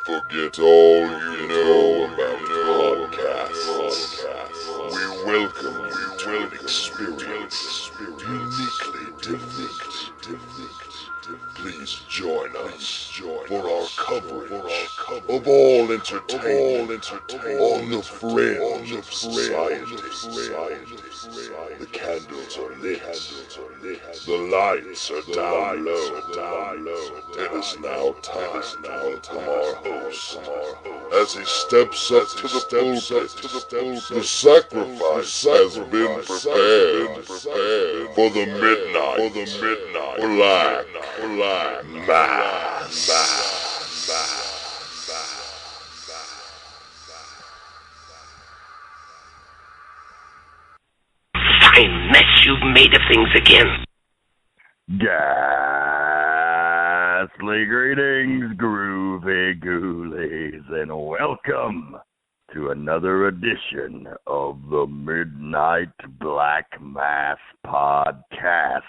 Forget all you know about podcasts. We welcome you to an experience uniquely different. Please join us for our coverage of all entertainment on the fringe of society. The candles are lit, the lights are down low. It is now time to welcome our host as he steps up to the pulpit. The sacrifice has been prepared for the midnight black mass. Fine mess you've made of things again. Ghastly greetings, groovy ghoulies, and welcome to another edition of the Midnight Black Mass Podcast.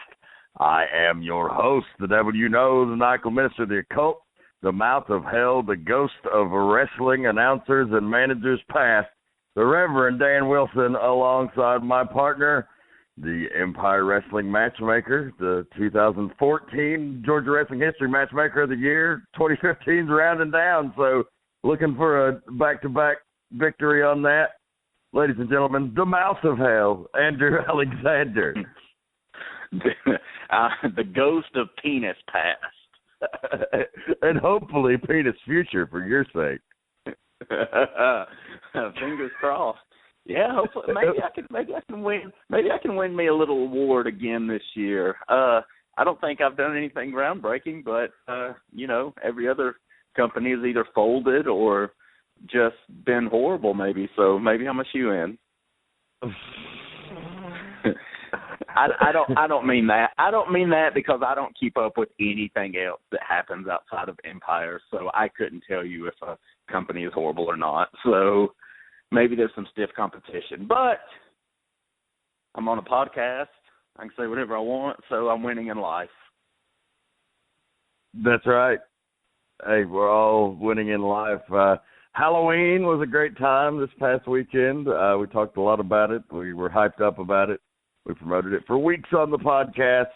I am your host, the devil you know, the Michael Minister of the Occult, the mouth of hell, the ghost of wrestling announcers and managers past, the Reverend Dan Wilson, alongside my partner, the Empire Wrestling Matchmaker, the 2014 Georgia Wrestling History Matchmaker of the Year, 2015's rounding down, so looking for a back-to-back victory on that. Ladies and gentlemen, the mouth of hell, Andrew Alexander. The ghost of penis past. And hopefully penis future for your sake. Fingers crossed. Yeah, hopefully maybe I can win me a little award again this year. I don't think I've done anything groundbreaking, but every other company has either folded or just been horrible maybe. So maybe I'm a shoe-in. I don't mean that. I don't mean that because I don't keep up with anything else that happens outside of Empire, so I couldn't tell you if a company is horrible or not. So maybe there's some stiff competition, but I'm on a podcast. I can say whatever I want, so I'm winning in life. That's right. Hey, we're all winning in life. Halloween was a great time this past weekend. We talked a lot about it. We were hyped up about it. We promoted it for weeks on the podcast,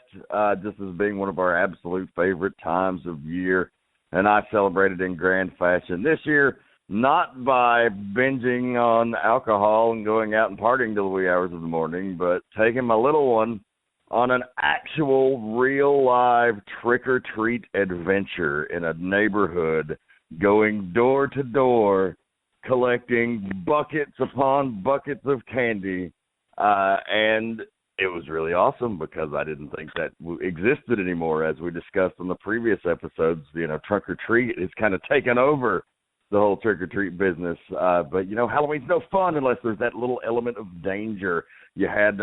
just as being one of our absolute favorite times of year. And I celebrated in grand fashion this year, not by binging on alcohol and going out and partying till the wee hours of the morning, but taking my little one on an actual, real, live trick-or-treat adventure in a neighborhood, going door to door, collecting buckets upon buckets of candy, and it was really awesome because I didn't think that existed anymore. As we discussed on the previous episodes, trunk or treat has kind of taken over the whole trick or treat business. But Halloween's no fun unless there's that little element of danger. You had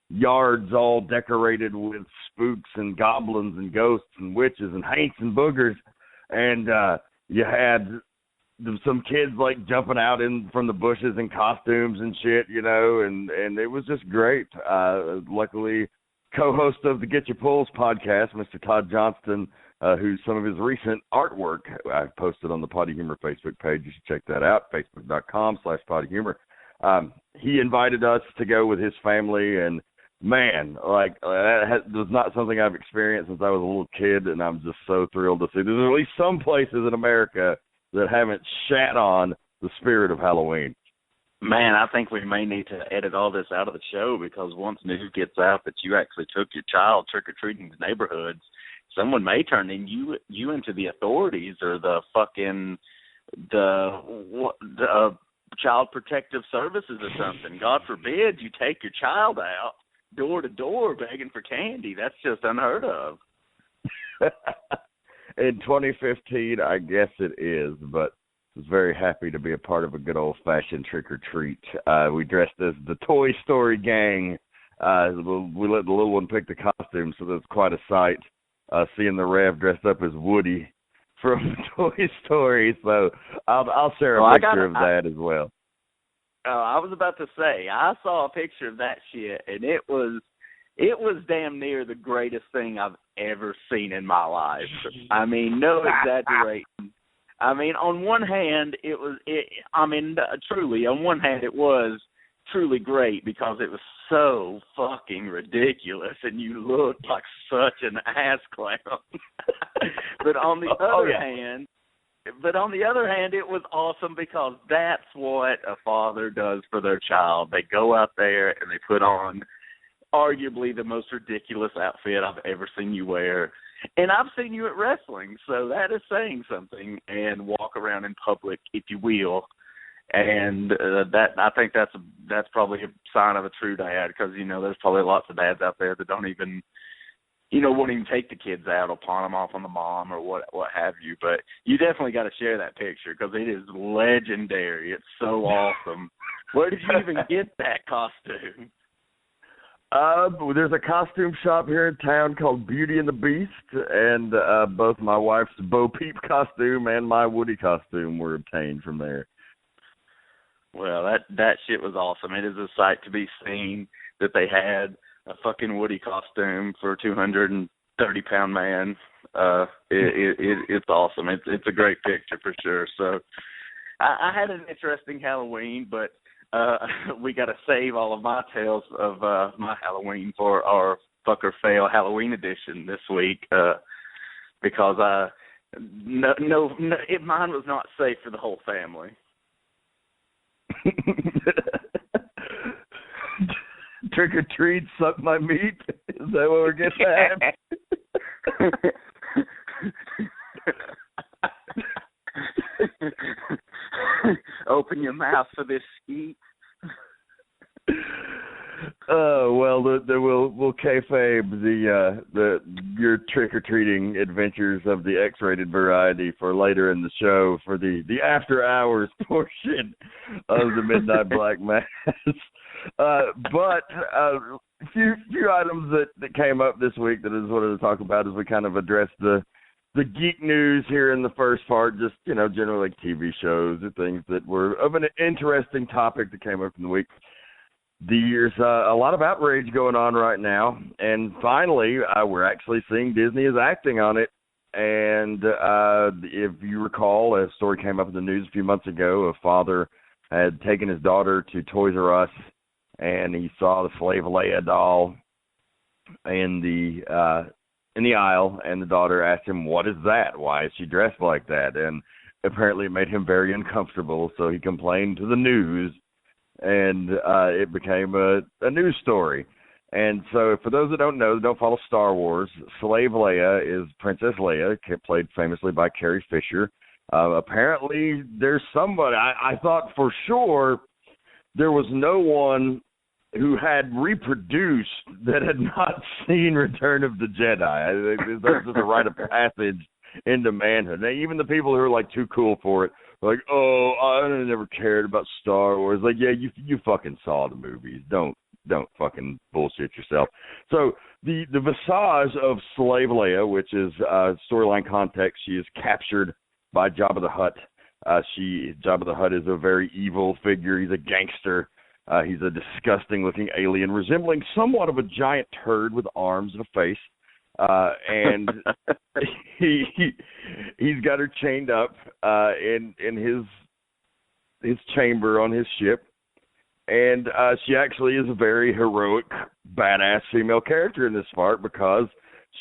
yards all decorated with spooks and goblins and ghosts and witches and haints and boogers, and you had some kids like jumping out from the bushes in costumes and shit, and it was just great. Luckily, co-host of the Get Your Pulls podcast, Mr. Todd Johnston, who's some of his recent artwork I posted on the Potty Humor Facebook page. You should check that out, facebook.com/pottyhumor. He invited us to go with his family, and man, that was not something I've experienced since I was a little kid, and I'm just so thrilled to see. There's at least some places in America that haven't shat on the spirit of Halloween. Man, I think we may need to edit all this out of the show because once news gets out that you actually took your child trick-or-treating to neighborhoods, someone may turn you into the authorities or the Child Protective Services or something. God forbid you take your child out door to door begging for candy. That's just unheard of. In 2015, I guess it is, but I was very happy to be a part of a good old-fashioned trick-or-treat. We dressed as the Toy Story gang. We let the little one pick the costume, so that's quite a sight, seeing the Rev dressed up as Woody from Toy Story. So I'll share a picture of that as well. I was about to say, I saw a picture of that shit, and it was damn near the greatest thing I've ever seen in my life. I mean, no exaggeration. I mean, on one hand, truly, on one hand, it was truly great because it was so fucking ridiculous and you looked like such an ass clown. But on the other hand, it was awesome because that's what a father does for their child. They go out there and they put on arguably the most ridiculous outfit I've ever seen you wear. And I've seen you at wrestling, so that is saying something, and walk around in public, if you will. And I think that's probably a sign of a true dad, because, there's probably lots of dads out there that don't even, won't even take the kids out or pawn them off on the mom or what have you. But you definitely got to share that picture because it is legendary. It's so awesome. Where did you even get that costume? There's a costume shop here in town called Beauty and the Beast, and both my wife's Bo Peep costume and my Woody costume were obtained from there. Well, that shit was awesome. It is a sight to be seen that they had a fucking Woody costume for a 230-pound man. It's awesome. It's a great picture for sure. So I had an interesting Halloween, but we got to save all of my tales of my Halloween for our Fuck or Fail Halloween edition this week because mine was not safe for the whole family. Trick or treat, suck my meat. Is that what we're getting at? Open your mouth for this skeet. Well, we'll kayfabe your trick or treating adventures of the X-rated variety for later in the show for the after hours portion of the Midnight Black Mass. But a few items that came up this week that I just wanted to talk about as we kind of address the geek news here in the first part, just, generally like TV shows or things that were of an interesting topic that came up in the week. There's a lot of outrage going on right now, and finally, we're actually seeing Disney is acting on it. And if you recall, a story came up in the news a few months ago. A father had taken his daughter to Toys R Us, and he saw the Slave Leia doll in the aisle, and the daughter asked him, "What is that? Why is she dressed like that?" And apparently it made him very uncomfortable, so he complained to the news, and it became a news story. And so for those that don't know, that don't follow Star Wars, Slave Leia is Princess Leia, played famously by Carrie Fisher. Apparently there's somebody, I thought for sure there was no one who had reproduced that had not seen Return of the Jedi. That's just a rite of passage into manhood. Now, even the people who are like too cool for it, like, oh, I never cared about Star Wars. Like, yeah, you fucking saw the movies. Don't fucking bullshit yourself. So the visage of Slave Leia, which is storyline context, she is captured by Jabba the Hutt. Jabba the Hutt is a very evil figure. He's a gangster. He's a disgusting-looking alien, resembling somewhat of a giant turd with arms and a face. And he's got her chained up in his chamber on his ship. And she actually is a very heroic, badass female character in this part because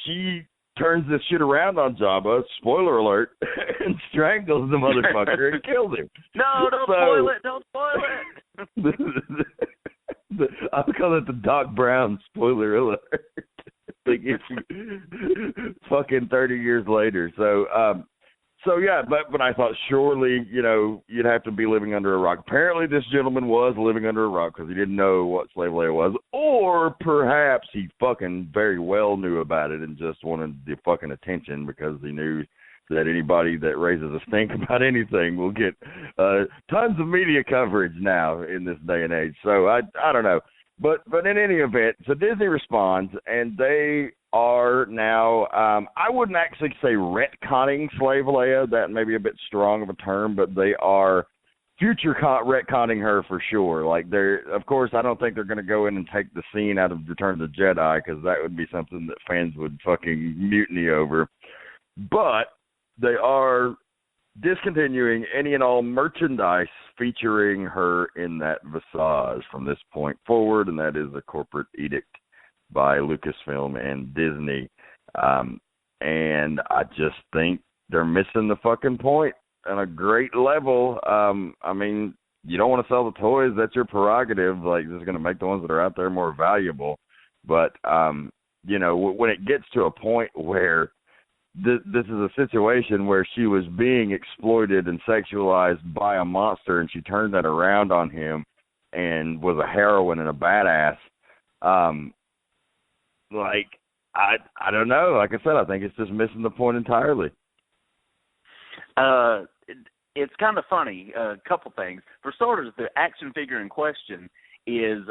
she turns this shit around on Jabba, spoiler alert, and strangles the motherfucker and kills him. No, don't spoil it. Don't spoil it. I'll call it the Doc Brown spoiler alert. Like it's fucking 30 years later. So yeah, but I thought surely, you'd have to be living under a rock. Apparently this gentleman was living under a rock because he didn't know what Slave Leia was. Or perhaps he fucking very well knew about it and just wanted the fucking attention because he knew that anybody that raises a stink about anything will get tons of media coverage now in this day and age. So I don't know. But in any event, so Disney responds, and they are now, I wouldn't actually say retconning Slave Leia. That may be a bit strong of a term, but they are future retconning her for sure. Like, of course, I don't think they're going to go in and take the scene out of Return of the Jedi because that would be something that fans would fucking mutiny over. But they are discontinuing any and all merchandise featuring her in that visage from this point forward, and that is a corporate edict by Lucasfilm and Disney. And I just think they're missing the fucking point on a great level. I mean, you don't want to sell the toys. That's your prerogative. Like, this is going to make the ones that are out there more valuable. But, you know, when it gets to a point where this is a situation where she was being exploited and sexualized by a monster, and she turned that around on him and was a heroine and a badass, like, I don't know. Like I said, I think it's just missing the point entirely. It's kind of funny. A couple things. For starters, the action figure in question is,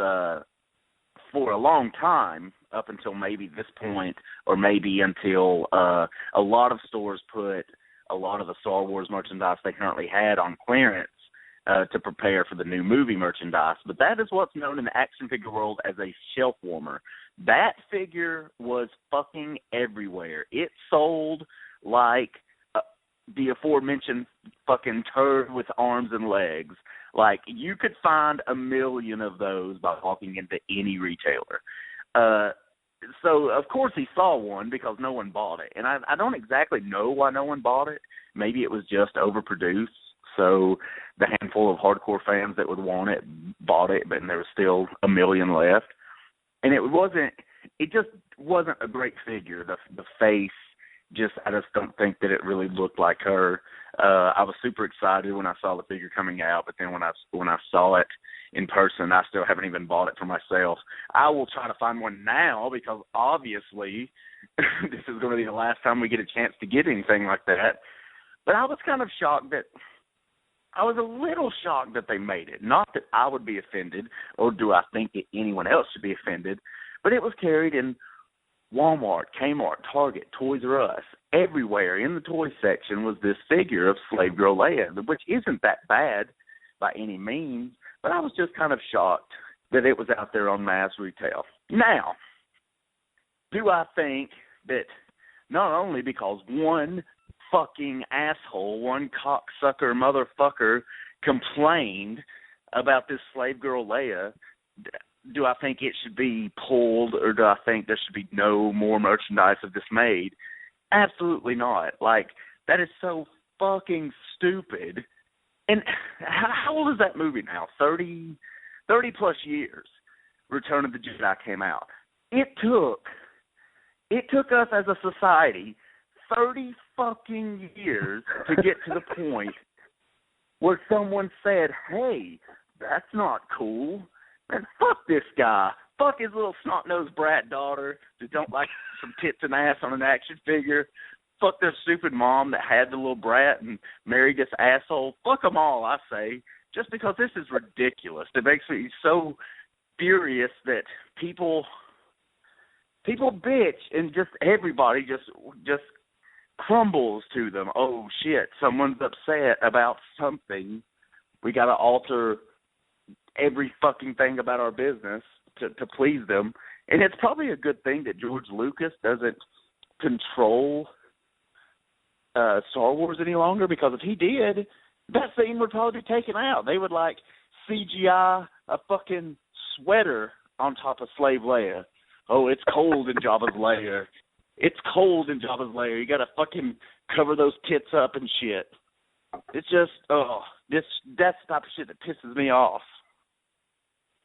for a long time, up until maybe this point, or maybe until a lot of stores put a lot of the Star Wars merchandise they currently had on clearance to prepare for the new movie merchandise. But that is what's known in the action figure world as a shelf warmer. That figure was fucking everywhere. It sold like the aforementioned fucking turd with arms and legs. Like, you could find 1 million of those by walking into any retailer. So, of course, he saw one because no one bought it. And I don't exactly know why no one bought it. Maybe it was just overproduced. So the handful of hardcore fans that would want it bought it, but there was still 1 million left. And it just wasn't a great figure. The face, I just don't think that it really looked like her. I was super excited when I saw the figure coming out, but then when I saw it in person, I still haven't even bought it for myself. I will try to find one now because obviously this is going to be the last time we get a chance to get anything like that. But I was kind of shocked I was a little shocked that they made it. Not that I would be offended, or do I think that anyone else should be offended, but it was carried in Walmart, Kmart, Target, Toys R Us. Everywhere in the toy section was this figure of Slave Girl Leia, which isn't that bad by any means, but I was just kind of shocked that it was out there on mass retail. Now, do I think that not only because one fucking asshole, one cocksucker motherfucker complained about this Slave Girl Leia, do I think it should be pulled, or do I think there should be no more merchandise of this made? Absolutely not. Like, that is so fucking stupid. And how old is that movie now? 30 plus years. Return of the Jedi came out. It took us as a society 30 fucking years to get to the point where someone said, hey, that's not cool. Man, fuck this guy. Fuck his little snot-nosed brat daughter that don't like some tits and ass on an action figure. Fuck their stupid mom that had the little brat and married this asshole. Fuck them all, I say, just because this is ridiculous. It makes me so furious that people bitch and just everybody just crumbles to them. Oh, shit, someone's upset about something. We got to alter every fucking thing about our business to please them. And it's probably a good thing that George Lucas doesn't control Star Wars any longer, because if he did, that scene would probably be taken out. They would, like, CGI a fucking sweater on top of Slave Leia. Oh, it's cold in Jabba's lair. It's cold in Jabba's lair. You got to fucking cover those tits up and shit. It's just, that's the type of shit that pisses me off.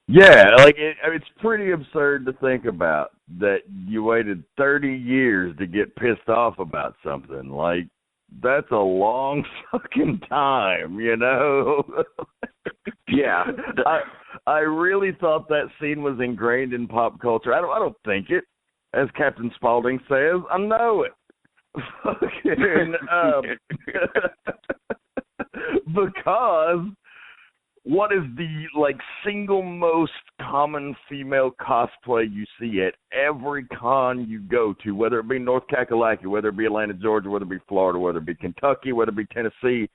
Yeah, like, it's pretty absurd to think about that you waited 30 years to get pissed off about something. Like, that's a long fucking time, you know? Yeah. I really thought that scene was ingrained in pop culture. I don't think it. As Captain Spaulding says, I know it. Fucking, because what is the, like, single most common female cosplay you see at every con you go to, whether it be North Kakalaki, whether it be Atlanta, Georgia, whether it be Florida, whether it be Kentucky, whether it be Tennessee?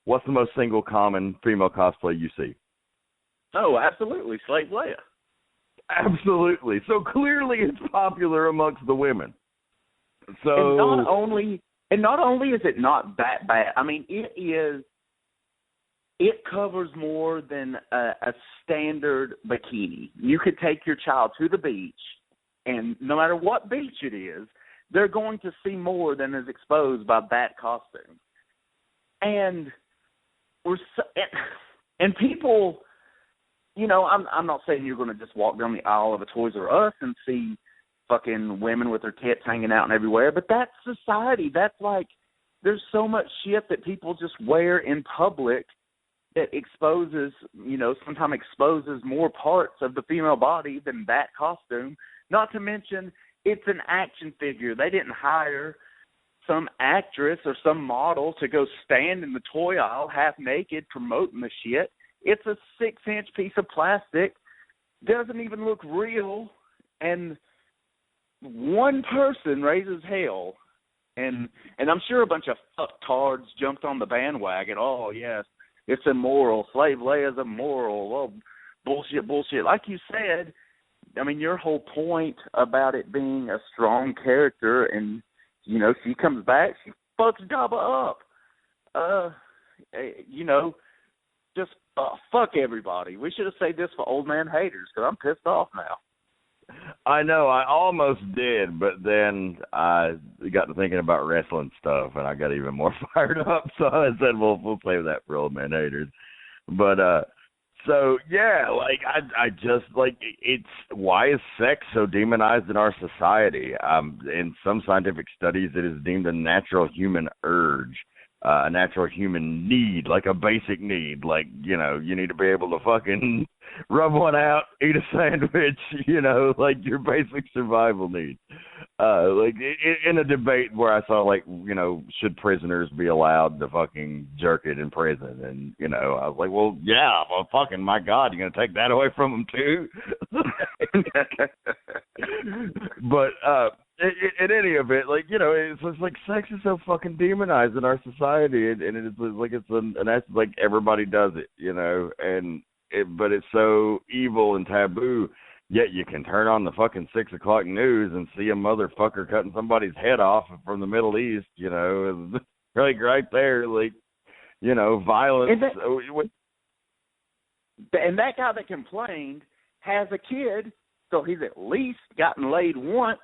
What's the most single common female cosplay you see? Oh, absolutely, Slave Leia. Absolutely. So clearly it's popular amongst the women. So, and not only And not only is it not that bad, I mean, it covers more than a standard bikini. You could take your child to the beach, and no matter what beach it is, they're going to see more than is exposed by that costume. And and people, you know, I'm not saying you're going to just walk down the aisle of a Toys R Us and see fucking women with their tits hanging out and everywhere, but that's society. That's like, there's so much shit that people just wear in public that exposes, you know, sometimes exposes more parts of the female body than that costume. Not to mention, it's an action figure. They didn't hire some actress or some model to go stand in the toy aisle half naked promoting the shit. It's a 6-inch piece of plastic. Doesn't even look real. And one person raises hell. And I'm sure a bunch of fucktards jumped on the bandwagon. Oh, yes, it's immoral. Slave Leia's immoral. Well, bullshit. Like you said, I mean, your whole point about it being a strong character and, you know, she comes back, she fucks Jabba up. You know, just fuck everybody. We should have saved this for old man haters because I'm pissed off now. I know, I almost did, but then I got to thinking about wrestling stuff, and I got even more fired up, so I said, well, we'll save that for old man haters. But, so, yeah, like, I just, like, it's, why is sex so demonized in our society? In some scientific studies, it is deemed a natural human urge, a natural human need, like a basic need. Like, you know, you need to be able to fucking rub one out, eat a sandwich, you know, like your basic survival need. Like in a debate where I saw, like, you know, should prisoners be allowed to fucking jerk it in prison? And, you know, I was like, well, yeah, well, fucking, my God, you're going to take that away from them too? But, in any event, like, you know, it's like sex is so fucking demonized in our society, and it's like it's like everybody does it, you know, but it's so evil and taboo. Yet you can turn on the fucking 6 o'clock news and see a motherfucker cutting somebody's head off from the Middle East, you know, like right there, like, you know, violence. And that guy that complained has a kid, so he's at least gotten laid once.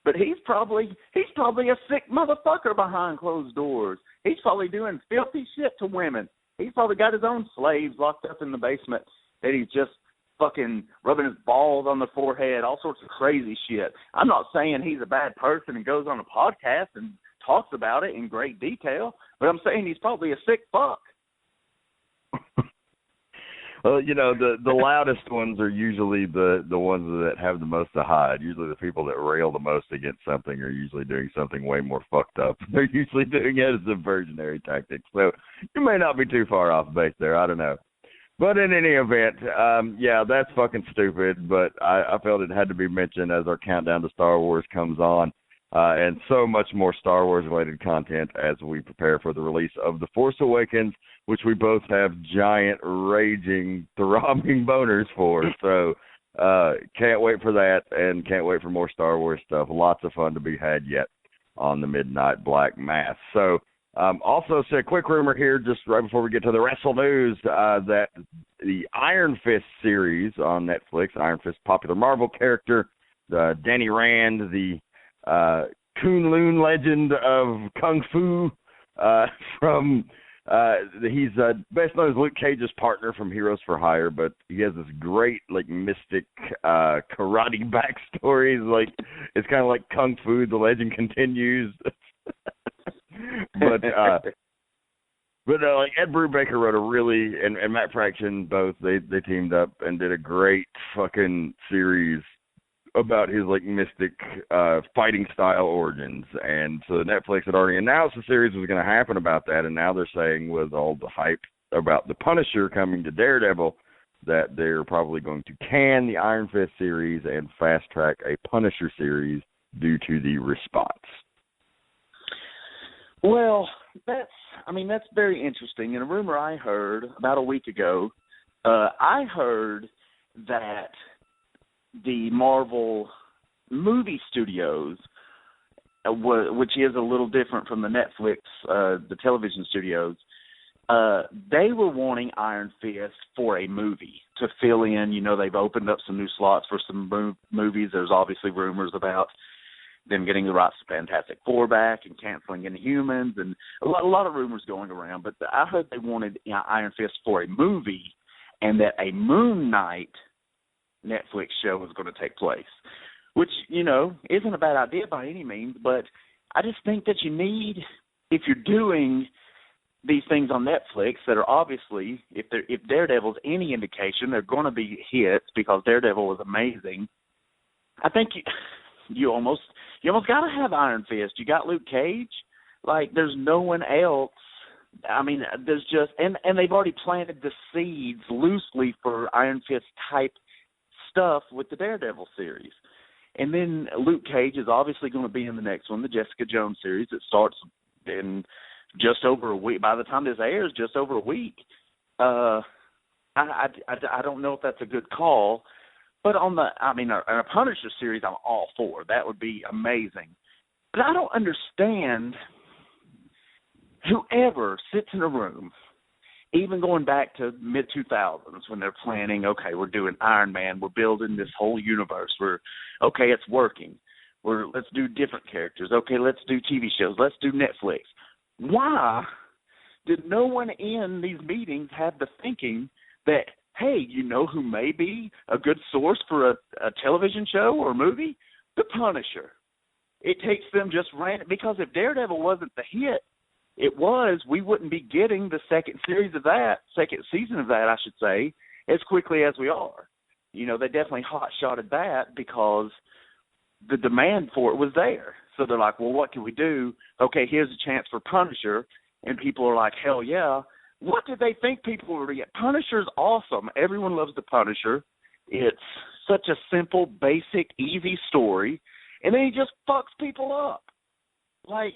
But he's probably a sick motherfucker behind closed doors. He's probably doing filthy shit to women. He's probably got his own slaves locked up in the basement that he's just fucking rubbing his balls on the forehead, all sorts of crazy shit. I'm not saying he's a bad person and goes on a podcast and talks about it in great detail, but I'm saying he's probably a sick fuck. Well, you know, the loudest ones are usually the ones that have the most to hide. Usually the people that rail the most against something are usually doing something way more fucked up. They're usually doing it as a diversionary tactic. So you may not be too far off base there. I don't know. But in any event, yeah, that's fucking stupid. But I felt it had to be mentioned as our countdown to Star Wars comes on. And so much more Star Wars-related content as we prepare for the release of The Force Awakens, which we both have giant, raging, throbbing boners for. So can't wait for that, and can't wait for more Star Wars stuff. Lots of fun to be had yet on the Midnight Black Mass. So also, a quick rumor here, just right before we get to the Wrestlenews, that the Iron Fist series on Netflix, Iron Fist popular Marvel character, Danny Rand, the Kunlun legend of Kung Fu, he's best known as Luke Cage's partner from Heroes for Hire, but he has this great, like, mystic karate backstory. Like, it's kind of like Kung Fu, the legend continues. But like Ed Brubaker wrote a really, and Matt Fraction both, they teamed up and did a great fucking series about his, like, mystic fighting style origins. And so Netflix had already announced the series was going to happen about that, and now they're saying with all the hype about the Punisher coming to Daredevil that they're probably going to can the Iron Fist series and fast track a Punisher series due to the response. Well, that's very interesting. And a rumor I heard about a week ago, I heard that the Marvel movie studios which is a little different from the Netflix, the television studios. They were wanting Iron Fist for a movie to fill in. They've opened up some new slots for some movies. There's obviously rumors about them getting the rights to Fantastic Four back and canceling Inhumans, and a lot of rumors going around. But I heard they wanted Iron Fist for a movie, and that a Moon Knight Netflix show was going to take place, which, isn't a bad idea by any means. But I just think that you need, if you're doing these things on Netflix that are obviously, if Daredevil's any indication, they're going to be hits because Daredevil was amazing. I think you almost got to have Iron Fist. You got Luke Cage. Like, there's no one else. I mean, there's just, and they've already planted the seeds loosely for Iron Fist type stuff with the Daredevil series. And then Luke Cage is obviously going to be in the next one, the Jessica Jones series. It starts in just over a week. By the time this airs, just over a week. I don't know if that's a good call, but a Punisher series, I'm all for. That would be amazing. But I don't understand whoever sits in a room, even going back to mid-2000s when they're planning, okay, we're doing Iron Man, we're building this whole universe. It's working. Let's do different characters. Okay, let's do TV shows. Let's do Netflix. Why did no one in these meetings have the thinking that, hey, who may be a good source for a television show or movie? The Punisher. It takes them just random, because if Daredevil wasn't the hit we wouldn't be getting the second season of that, I should say, as quickly as we are. They definitely hot-shotted that because the demand for it was there. So they're like, well, what can we do? Okay, here's a chance for Punisher. And people are like, hell yeah. What did they think people were going to get? Punisher's awesome. Everyone loves the Punisher. It's such a simple, basic, easy story. And then he just fucks people up. Like,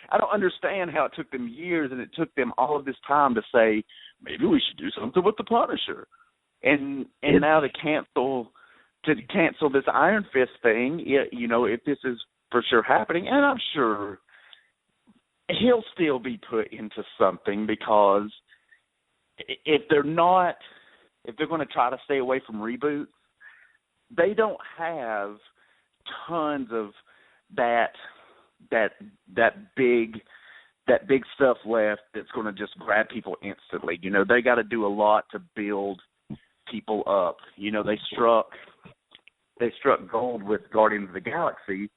I don't understand how it took them years and it took them all of this time to say, maybe we should do something with the Punisher. And now to cancel this Iron Fist thing, if this is for sure happening, and I'm sure he'll still be put into something, because if they're going to try to stay away from reboots, they don't have tons of that big stuff left that's going to just grab people instantly. They got to do a lot to build people up. They struck gold with Guardians of the Galaxy,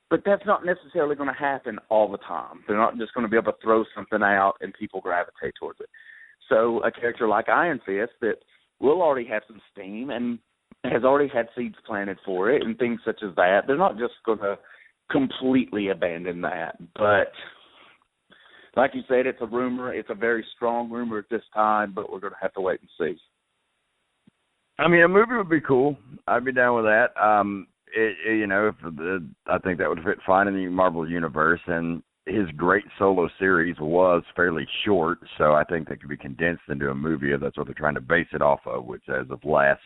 but that's not necessarily going to happen all the time. They're not just going to be able to throw something out and people gravitate towards it. So a character like Iron Fist that will already have some steam and has already had seeds planted for it and things such as that, they're not just going to completely abandon that. But like you said, it's a rumor. It's a very strong rumor at this time, but we're going to have to wait and see. I mean, a movie would be cool. I'd be down with that. I think that would fit fine in the Marvel universe, and his great solo series was fairly short, so I think that could be condensed into a movie if that's what they're trying to base it off of, which, as of last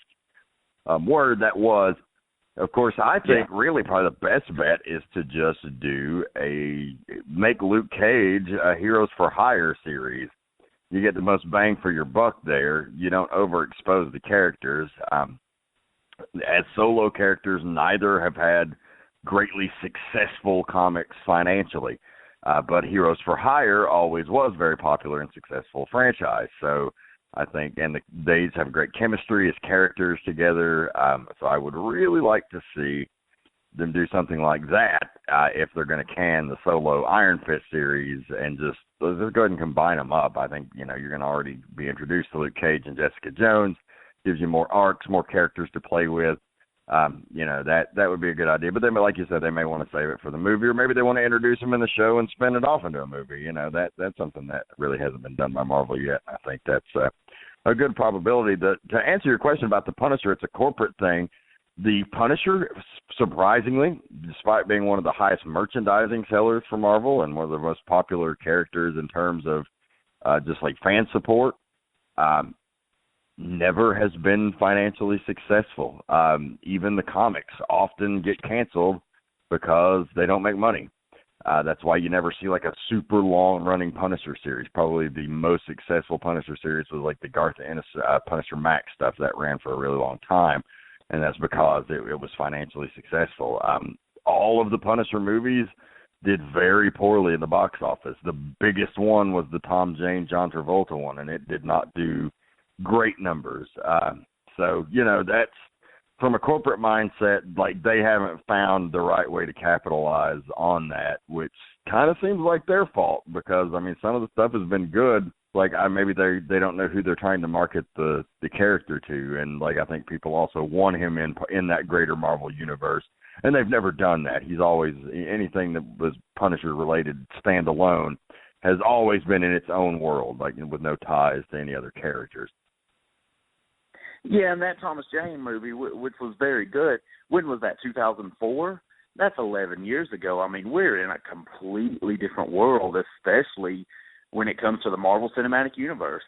word, that was. Of course, I think really probably the best bet is to just make Luke Cage a Heroes for Hire series. You get the most bang for your buck there. You don't overexpose the characters. As solo characters, neither have had greatly successful comics financially. But Heroes for Hire always was very popular and successful franchise. So I think, and they have great chemistry as characters together. So I would really like to see them do something like that if they're going to can the solo Iron Fist series and just go ahead and combine them up. I think, you're going to already be introduced to Luke Cage and Jessica Jones. Gives you more arcs, more characters to play with. That would be a good idea. But then, like you said, they may want to save it for the movie, or maybe they want to introduce them in the show and spin it off into a movie. That's something that really hasn't been done by Marvel yet. I think that's a good probability. To answer your question about the Punisher, it's a corporate thing. The Punisher, surprisingly, despite being one of the highest merchandising sellers for Marvel and one of the most popular characters in terms of just like fan support, never has been financially successful. Even the comics often get canceled because they don't make money. That's why you never see like a super long-running Punisher series. Probably the most successful Punisher series was like the Garth Ennis Punisher Max stuff that ran for a really long time, and that's because it was financially successful. All of the Punisher movies did very poorly in the box office. The biggest one was the Tom Jane, John Travolta one, and it did not do great numbers. So, that's from a corporate mindset, like they haven't found the right way to capitalize on that, which kind of seems like their fault because, some of the stuff has been good. Like maybe they don't know who they're trying to market the character to, and I think people also want him in that greater Marvel universe. And they've never done that. He's always, anything that was Punisher-related standalone has always been in its own world, with no ties to any other characters. Yeah, and that Thomas Jane movie, which was very good, when was that, 2004? That's 11 years ago. We're in a completely different world, especially when it comes to the Marvel Cinematic Universe.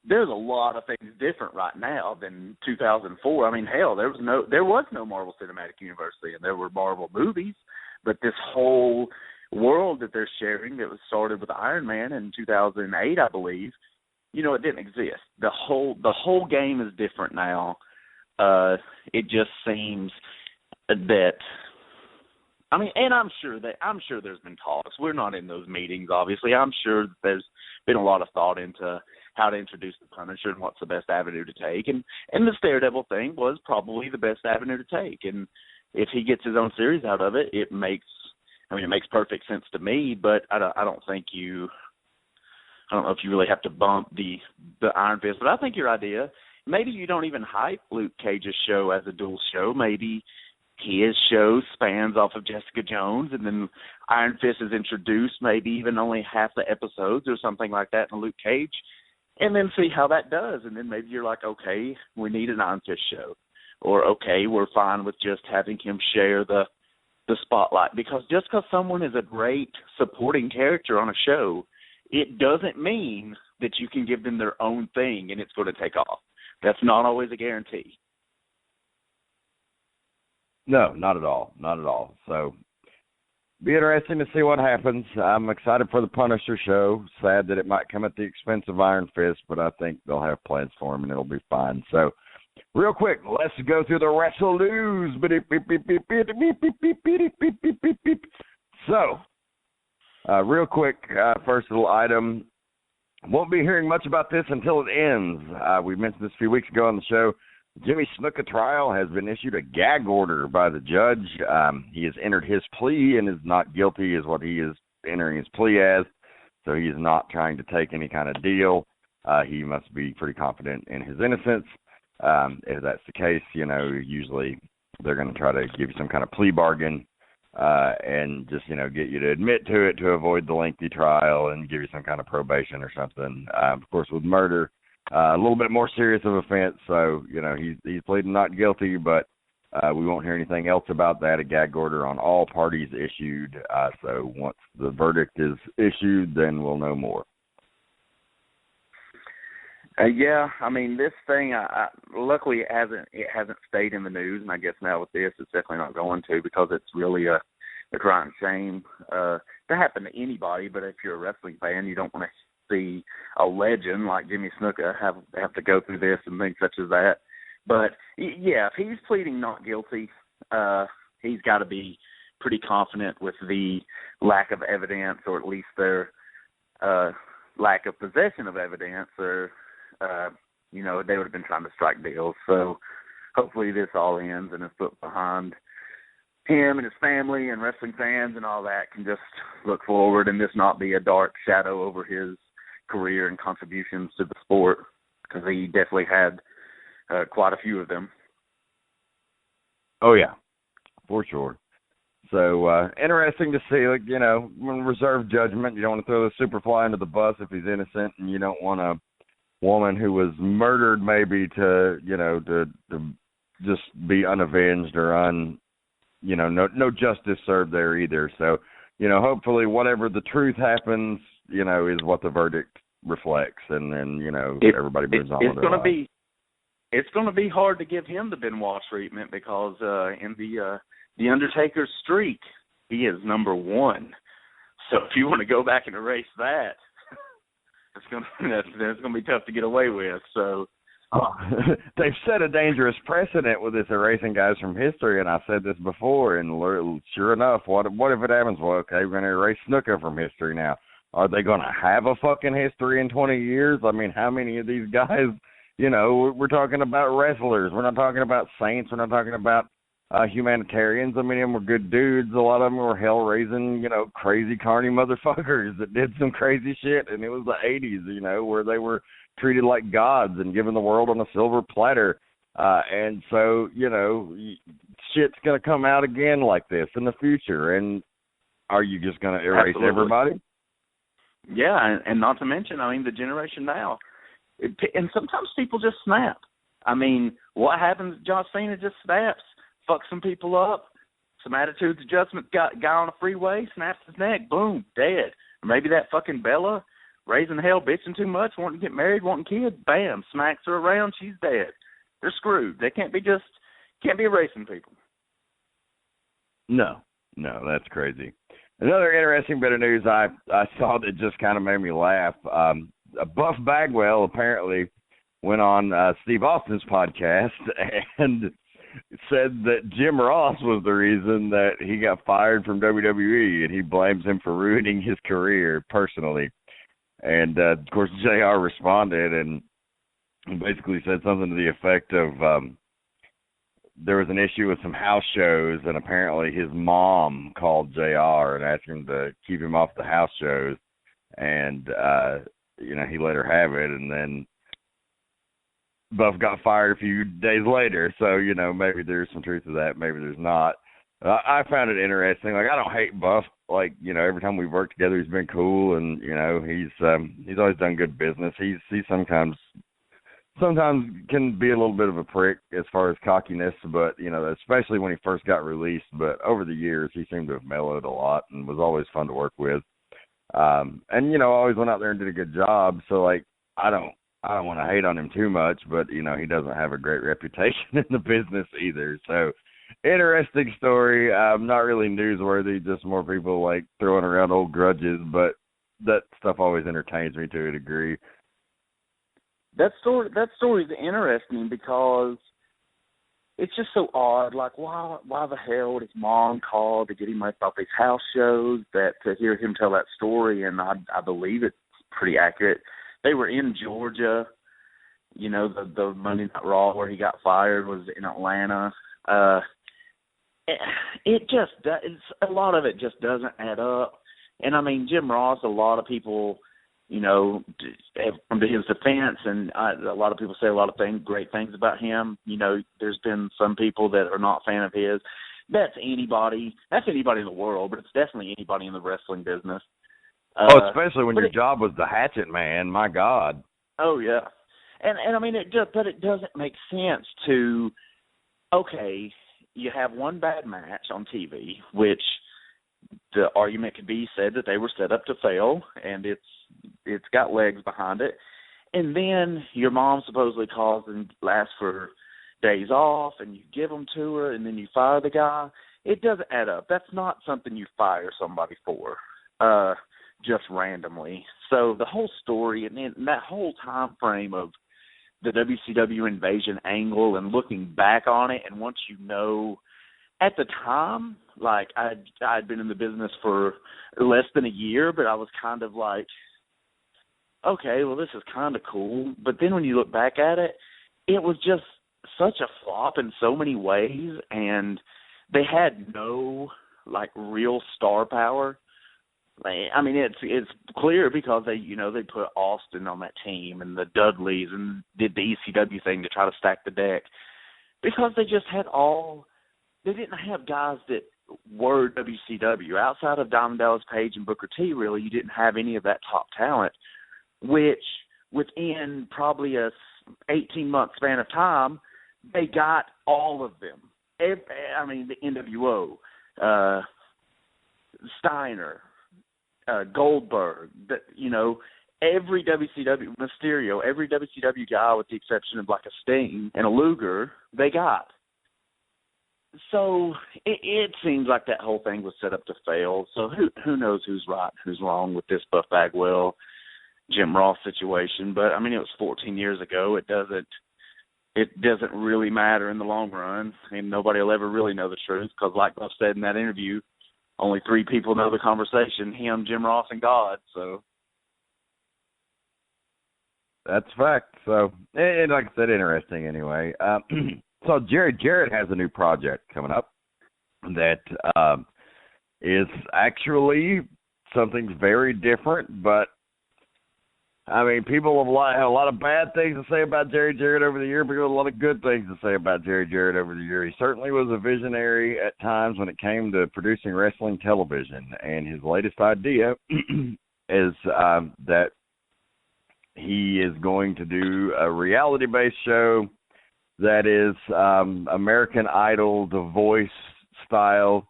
There's a lot of things different right now than 2004. Hell, there was no Marvel Cinematic Universe then. There were Marvel movies, but this whole world that they're sharing that was started with Iron Man in 2008, I believe, it didn't exist. The whole game is different now. It just seems that. And I'm sure there's been talks. We're not in those meetings, obviously. I'm sure that there's been a lot of thought into how to introduce the Punisher and what's the best avenue to take. And the Daredevil thing was probably the best avenue to take. And if he gets his own series out of it, it makes perfect sense to me. But I don't know if you really have to bump the Iron Fist. But I think your idea, maybe you don't even hype Luke Cage's show as a dual show. Maybe his show spans off of Jessica Jones, and then Iron Fist is introduced, maybe even only half the episodes or something like that in Luke Cage, and then see how that does. And then maybe you're like, okay, we need an Iron Fist show. Or, okay, we're fine with just having him share the spotlight. Because just because someone is a great supporting character on a show, it doesn't mean that you can give them their own thing and it's going to take off. That's not always a guarantee. No, not at all. Not at all. So, be interesting to see what happens. I'm excited for the Punisher show. Sad that it might come at the expense of Iron Fist, but I think they'll have plans for him and it'll be fine. So, real quick, let's go through the Wrestlenews. So, real quick, first little item. Won't be hearing much about this until it ends. We mentioned this a few weeks ago on the show. Jimmy Snuka trial has been issued a gag order by the judge. He has entered his plea and is not guilty is what he is entering his plea as. So he is not trying to take any kind of deal. He must be pretty confident in his innocence. If that's the case, usually they're going to try to give you some kind of plea bargain and just, get you to admit to it to avoid the lengthy trial and give you some kind of probation or something. Of course, with murder, a little bit more serious of offense, so, he's pleading not guilty, but we won't hear anything else about that. A gag order on all parties issued, so once the verdict is issued, then we'll know more. Yeah, this thing, luckily it hasn't stayed in the news, and I guess now with this, it's definitely not going to because it's really a crying shame to happen to anybody, but if you're a wrestling fan, you don't want to see a legend like Jimmy Snuka have to go through this and things such as that. But, yeah, if he's pleading not guilty, he's got to be pretty confident with the lack of evidence or at least their lack of possession of evidence or, they would have been trying to strike deals. So hopefully this all ends and is put behind him and his family and wrestling fans and all that can just look forward and this not be a dark shadow over his career and contributions to the sport because he definitely had quite a few of them. Oh, yeah, for sure. So, interesting to see, when reserve judgment, you don't want to throw the Superfly under the bus if he's innocent, and you don't want a woman who was murdered maybe to just be unavenged or no justice served there either. So, hopefully whatever the truth happens, is what the verdict reflects, and then, everybody moves on with their life. It's going to be hard to give him the Benoit treatment because in the The Undertaker's streak, he is number 1. So if you want to go back and erase that, that's gonna be tough to get away with. So they've set a dangerous precedent with this erasing guys from history, and I've said this before. And sure enough, what if it happens? Well, okay, we're gonna erase Snuka from history now. Are they gonna have a fucking history in 20 years? I mean, how many of these guys? You know, we're talking about wrestlers. We're not talking about saints. We're not talking about humanitarians. I mean, them were good dudes. A lot of them were hell-raising, you know, crazy carny motherfuckers that did some crazy shit. And it was the 80s, you know, where they were treated like gods and given the world on a silver platter. And so, you know, shit's going to come out again like this in the future. And are you just going to erase everybody? Yeah, and not to mention, I mean, the generation now. And sometimes people just snap. I mean, what happens? John Cena just snaps, fucks some people up, some attitudes adjustment, guy on a freeway, snaps his neck, boom, dead. Or maybe that fucking Bella, raising hell, bitching too much, wanting to get married, wanting kids, bam, smacks her around, she's dead. They're screwed. They can't be erasing people. No, that's crazy. Another interesting bit of news I saw that just kind of made me laugh. Buff Bagwell apparently went on Steve Austin's podcast and said that Jim Ross was the reason that he got fired from WWE, and he blames him for ruining his career personally. And, of course, JR responded and basically said something to the effect of there was an issue with some house shows, and apparently his mom called JR and asked him to keep him off the house shows. And, you know, he let her have it, and then Buff got fired a few days later. So, you know, maybe there's some truth to that, maybe there's not. I found it interesting. Like, I don't hate Buff. Like, you know, every time we've worked together, he's been cool, and, you know, he's always done good business. He sometimes can be a little bit of a prick as far as cockiness, but, you know, especially when he first got released. But over the years, he seemed to have mellowed a lot and was always fun to work with. And, you know, always went out there and did a good job. So, like, I don't want to hate on him too much, but, you know, he doesn't have a great reputation in the business either. So, interesting story. Not really newsworthy, just more people, like, throwing around old grudges, but that stuff always entertains me to a degree. That story is interesting because it's just so odd. Like, why the hell would his mom call to get him off these house shows? That to hear him tell that story, and I believe it's pretty accurate. They were in Georgia. You know, the Monday Night Raw where he got fired was in Atlanta. It just a lot of it just doesn't add up. And I mean, Jim Ross, a lot of people, you know, have come to his defense, and a lot of people say a lot of great things about him. You know, there's been some people that are not a fan of his. That's anybody in the world, but it's definitely anybody in the wrestling business. Especially when your job was the hatchet man. My God. Oh yeah, and I mean it doesn't make sense to. Okay, you have one bad match on TV, which the argument could be said that they were set up to fail, and it's got legs behind it. And then your mom supposedly calls and asks for days off, and you give them to her, and then you fire the guy. It doesn't add up. That's not something you fire somebody for just randomly. So the whole story and that whole time frame of the WCW invasion angle and looking back on it, and once you know, at the time, like I'd been in the business for less than a year, but I was kind of like, okay, well, this is kind of cool. But then when you look back at it, it was just such a flop in so many ways, and they had no, like, real star power. I mean, it's clear because they put Austin on that team and the Dudleys and did the ECW thing to try to stack the deck because they just had they didn't have guys that were WCW. Outside of Diamond Dallas Page and Booker T, really, you didn't have any of that top talent, which within probably a 18-month span of time, they got all of them. I mean, the NWO, Steiner, Goldberg, every WCW, Mysterio, every WCW guy with the exception of like a Sting and a Luger, they got. So it seems like that whole thing was set up to fail. So who knows who's right, who's wrong with this Buff Bagwell, Jim Ross situation? But I mean, it was 14 years ago. It doesn't really matter in the long run. I mean, nobody will ever really know the truth because, like Buff said in that interview, only 3 people know the conversation: him, Jim Ross, and God. So that's a fact. So, and like I said, interesting anyway. So Jerry Jarrett has a new project coming up that is actually something very different, but I mean, people have a lot of bad things to say about Jerry Jarrett over the year, but a lot of good things to say about Jerry Jarrett over the year. He certainly was a visionary at times when it came to producing wrestling television, and his latest idea is that he is going to do a reality-based show that is American Idol, The Voice style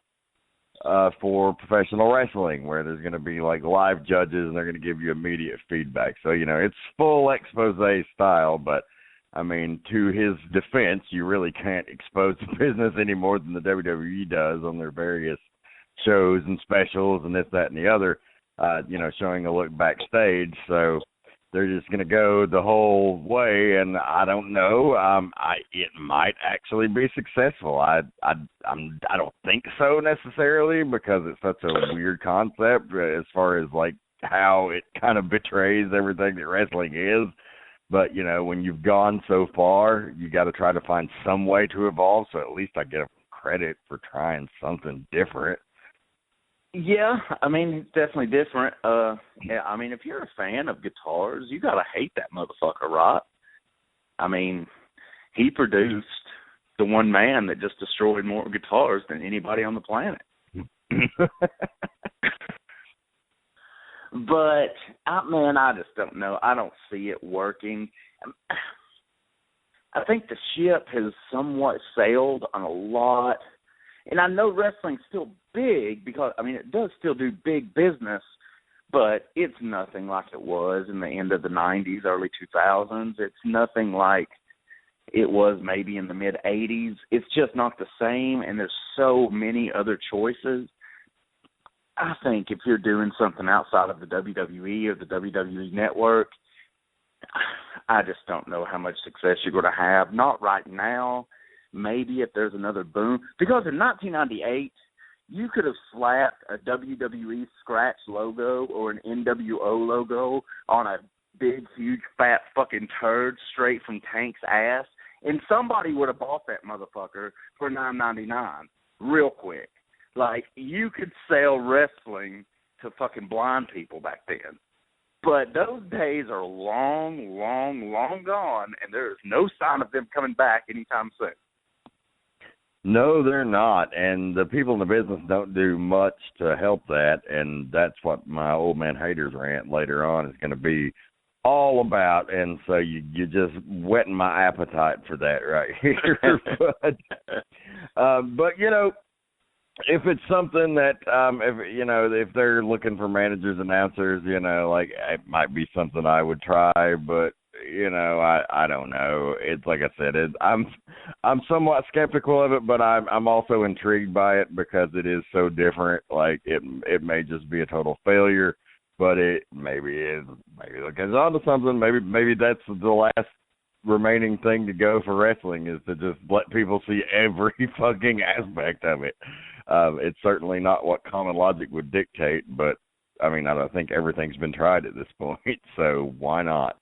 for professional wrestling, where there's going to be like live judges and they're going to give you immediate feedback. So, you know, it's full expose style, but I mean, to his defense, you really can't expose the business any more than the WWE does on their various shows and specials and this, that, and the other, you know, showing a look backstage. So they're just going to go the whole way, and I don't know. It might actually be successful. I don't think so necessarily, because it's such a weird concept as far as like how it kind of betrays everything that wrestling is. But you know, when you've gone so far, you got to try to find some way to evolve. So at least I give them credit for trying something different. yeah, I mean, it's definitely different. Yeah, I mean, if you're a fan of guitars, you gotta hate that motherfucker, right? I mean, he produced the one man that just destroyed more guitars than anybody on the planet. But, I just don't know. I don't see it working. I think the ship has somewhat sailed on a lot. And I know wrestling's still big because, I mean, it does still do big business, but it's nothing like it was in the end of the 90s, early 2000s. It's nothing like it was maybe in the mid-'80s. It's just not the same, and there's so many other choices. I think if you're doing something outside of the WWE or the WWE Network, I just don't know how much success you're going to have. Not right now. Maybe if there's another boom. Because in 1998, you could have slapped a WWE scratch logo or an NWO logo on a big, huge, fat fucking turd straight from Tank's ass, and somebody would have bought that motherfucker for $9.99 real quick. Like, you could sell wrestling to fucking blind people back then. But those days are long, long, long gone, and there is no sign of them coming back anytime soon. No, they're not, and the people in the business don't do much to help that, and that's what my old man haters rant later on is going to be all about, and so you're just whetting my appetite for that right here. But you know, if it's something that, if they're looking for managers, announcers, you know, like it might be something I would try, but you know, I don't know. It's like I said, I'm somewhat skeptical of it, but I'm also intrigued by it because it is so different. Like it may just be a total failure, but it maybe is. Maybe it gets onto something. Maybe that's the last remaining thing to go for wrestling is to just let people see every fucking aspect of it. It's certainly not what common logic would dictate, but I mean, I don't think everything's been tried at this point, so why not?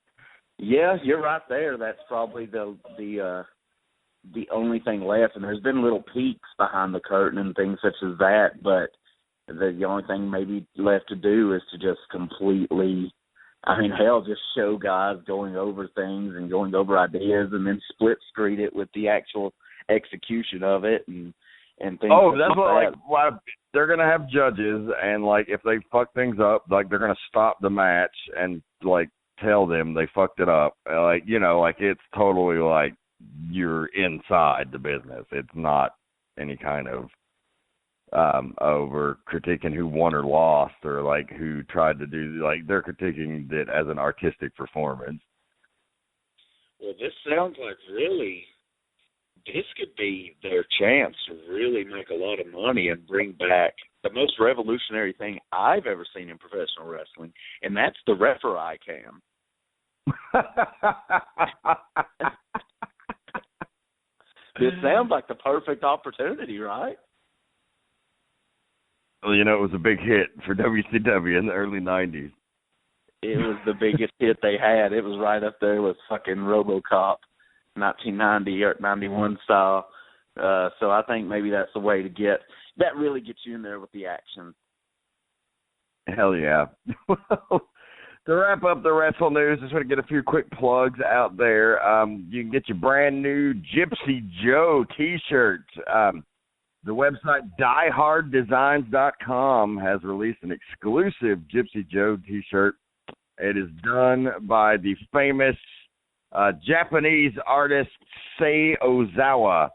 Yeah, you're right there. That's probably the only thing left, and there's been little peeks behind the curtain and things such as that, but the only thing maybe left to do is to just completely, I mean, hell, just show guys going over things and going over ideas and then split screen it with the actual execution of it and things. Oh, that's why they're going to have judges, and, like, if they fuck things up, like, they're going to stop the match and, like, tell them they fucked it up. Like, you know, like, it's totally like you're inside the business. It's not any kind of over critiquing who won or lost or, like, who tried to do, like, they're critiquing it as an artistic performance. Well, this sounds like really this could be their chance to really make a lot of money and bring back the most revolutionary thing I've ever seen in professional wrestling, and that's the referee cam. This sounds like the perfect opportunity, right? Well, you know, it was a big hit for WCW in the early 90s. It was the biggest hit they had. It was right up there with fucking RoboCop, 1990 or 91 style. So I think maybe that's the way to get – that really gets you in there with the action. Hell yeah. Well, to wrap up the Wrestlenews, just want to get a few quick plugs out there. You can get your brand new Gypsy Joe T-shirt. The website dieharddesigns.com has released an exclusive Gypsy Joe T-shirt. It is done by the famous Japanese artist Sei Ozawa,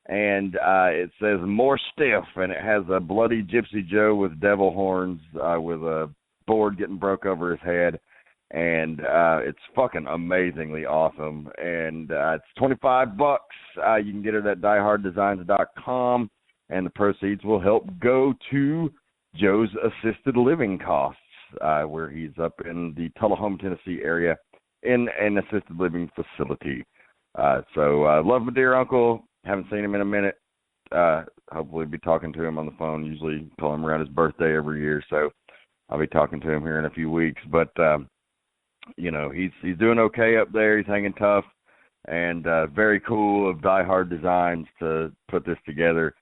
and it says "More Stiff," and it has a bloody Gypsy Joe with devil horns with a board getting broke over his head, and it's fucking amazingly awesome. And it's $25. You can get it at dieharddesigns.com, and the proceeds will help go to Joe's assisted living costs, where he's up in the Tullahoma, Tennessee area in an assisted living facility. So love my dear uncle. Haven't seen him in a minute. Hopefully be talking to him on the phone. Usually call him around his birthday every year, so I'll be talking to him here in a few weeks. But, you know, he's doing okay up there. He's hanging tough, and very cool of Die Hard Designs to put this together.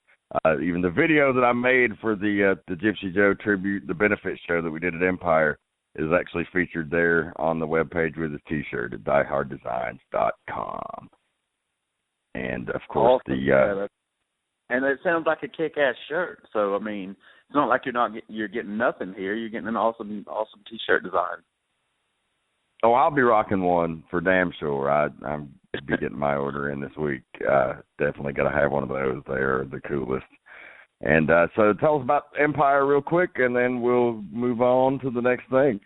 Even the video that I made for the Gypsy Joe tribute, the benefit show that we did at Empire, is actually featured there on the webpage with his T-shirt at dieharddesigns.com. And, of course, awesome. And it sounds like a kick-ass shirt. So, I mean, it's not like you're getting nothing here. You're getting an awesome T-shirt design. Oh, I'll be rocking one for damn sure. I'm be getting my order in this week. Definitely got to have one of those. They are the coolest. And so tell us about Empire real quick, and then we'll move on to the next thing.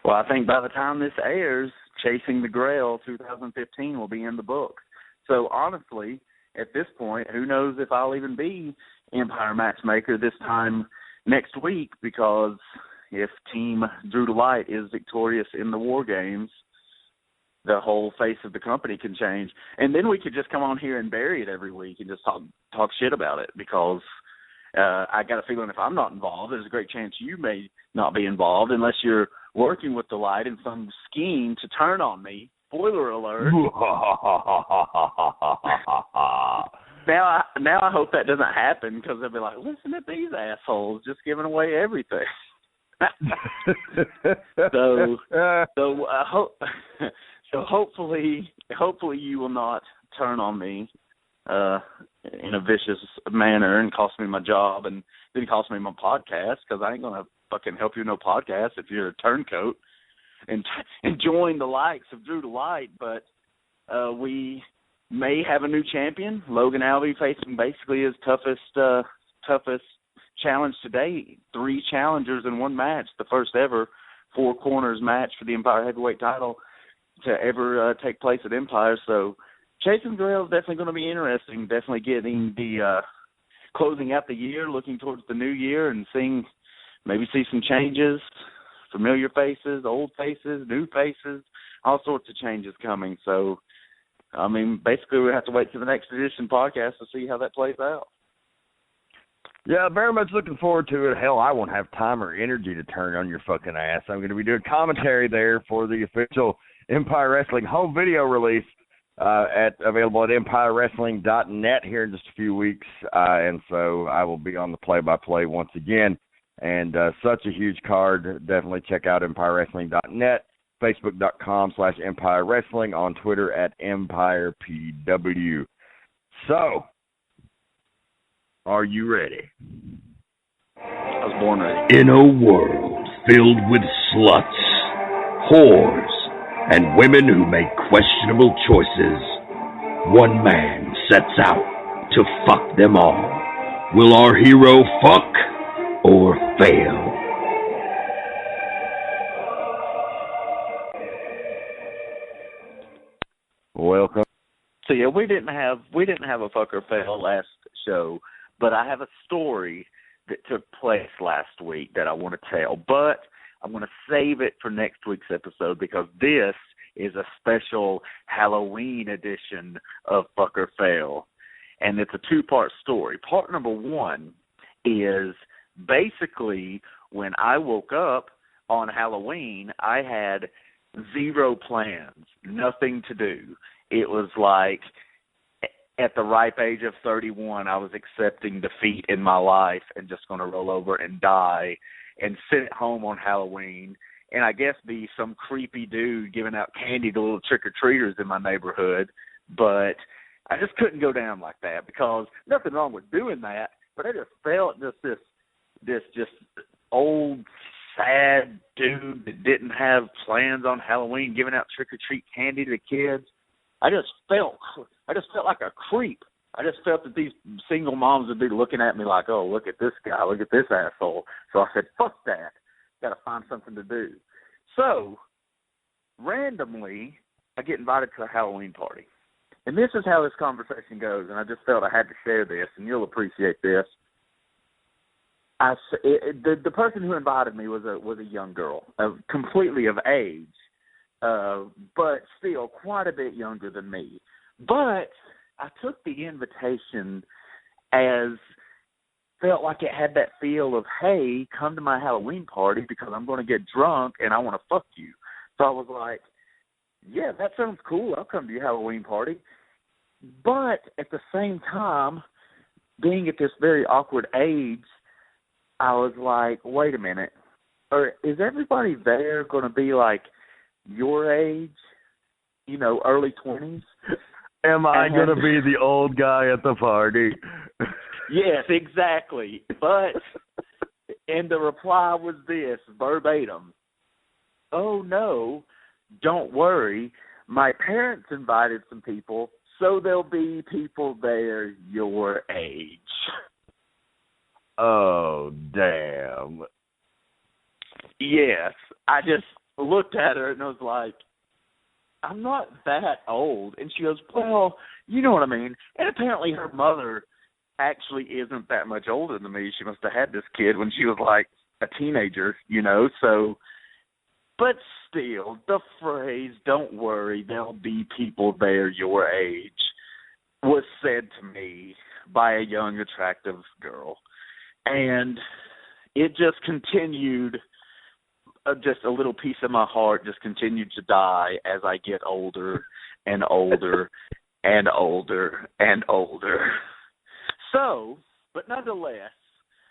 Well, I think by the time this airs, Chasing the Grail 2015 will be in the books. So, honestly, at this point, who knows if I'll even be Empire matchmaker this time next week, because if Team Drew to Light is victorious in the War Games, the whole face of the company can change. And then we could just come on here and bury it every week and just talk shit about it, because I got a feeling if I'm not involved, there's a great chance you may not be involved unless you're working with the Light in some scheme to turn on me. Spoiler alert. Now I hope that doesn't happen, because they'll be like, listen to these assholes just giving away everything. So hopefully you will not turn on me in a vicious manner and cost me my job and then cost me my podcast, because I ain't gonna fucking help you no podcast if you're a turncoat and join the likes of Drew to Light. But we may have a new champion. Logan Alvey facing basically his toughest challenge today. 3 challengers in one match, the first ever 4 corners match for the Empire Heavyweight title to ever take place at Empire. So Chasing the Grail is definitely going to be interesting. Definitely getting the closing out the year, looking towards the new year, and maybe see some changes, familiar faces, old faces, new faces, all sorts of changes coming. So, I mean, basically we have to wait to the next edition podcast to see how that plays out. Yeah, very much looking forward to it. Hell, I won't have time or energy to turn on your fucking ass. I'm going to be doing commentary there for the official Empire Wrestling home video release available at EmpireWrestling.net here in just a few weeks. And so I will be on the play-by-play once again. And such a huge card. Definitely check out EmpireWrestling.net, Facebook.com/Empire Wrestling, on Twitter at EmpirePW. So, are you ready? I was born ready. In a world filled with sluts, whores, and women who make questionable choices, one man sets out to fuck them all. Will our hero fuck or fail? Welcome So yeah, we didn't have a fuck or fail last show, but I have a story that took place last week that I want to tell, but I'm going to save it for next week's episode because this is a special Halloween edition of Fuck or Fail, and it's a two-part story. Part number one is basically when I woke up on Halloween, I had zero plans, nothing to do. It was like at the ripe age of 31, I was accepting defeat in my life and just going to roll over and die and sit at home on Halloween and I guess be some creepy dude giving out candy to little trick-or-treaters in my neighborhood. But I just couldn't go down like that because nothing wrong with doing that, but I just felt this old, sad dude that didn't have plans on Halloween giving out trick-or-treat candy to the kids. I just felt like a creep. I just felt that these single moms would be looking at me like, oh, look at this guy, look at this asshole. So I said, fuck that. Got to find something to do. So, randomly, I get invited to a Halloween party. And this is how this conversation goes, and I just felt I had to share this, and you'll appreciate this. The person who invited me was a young girl, completely of age, but still quite a bit younger than me. But I took the invitation as felt like it had that feel of, hey, come to my Halloween party because I'm going to get drunk and I want to fuck you. So I was like, yeah, that sounds cool. I'll come to your Halloween party. But at the same time, being at this very awkward age, I was like, wait a minute. Or is everybody there going to be like your age, early 20s? Am I going to be the old guy at the party? Yes, exactly. But, and the reply was this, verbatim. Oh, no, don't worry. My parents invited some people, so there'll be people there your age. Oh, damn. Yes. I just looked at her and I was like, I'm not that old. And she goes, well, you know what I mean. And apparently her mother actually isn't that much older than me. She must have had this kid when she was like a teenager, so. But still, the phrase, don't worry, there'll be people there your age, was said to me by a young, attractive girl. And it just continued, just a little piece of my heart just continued to die as I get older and older and older and older. So, but nonetheless,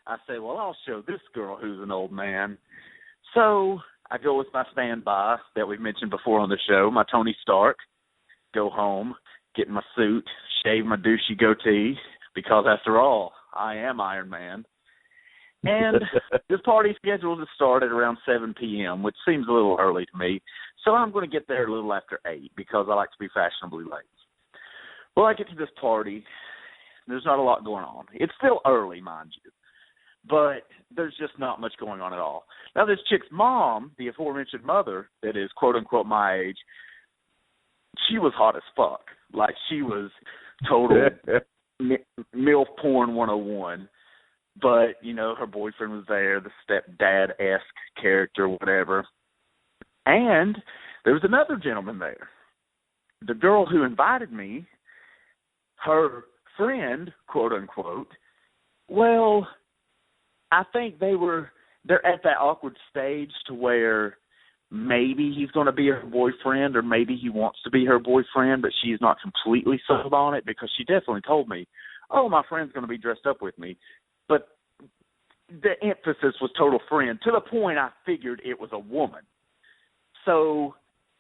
I say, well, I'll show this girl who's an old man. So I go with my standby that we've mentioned before on the show, my Tony Stark, go home, get in my suit, shave my douchey goatee, because after all, I am Iron Man. And this party scheduled to start at around 7 p.m., which seems a little early to me. So I'm going to get there a little after 8 because I like to be fashionably late. Well, I get to this party. There's not a lot going on. It's still early, mind you, but there's just not much going on at all. Now, this chick's mom, the aforementioned mother, that is quote-unquote my age, she was hot as fuck. Like, she was total MILF porn 101. But, her boyfriend was there, the stepdad-esque character, whatever. And there was another gentleman there. The girl who invited me, her friend, quote-unquote, well, I think they're at that awkward stage to where maybe he's going to be her boyfriend or maybe he wants to be her boyfriend, but she's not completely sold on it because she definitely told me, oh, my friend's going to be dressed up with me. But the emphasis was total friend, to the point I figured it was a woman. So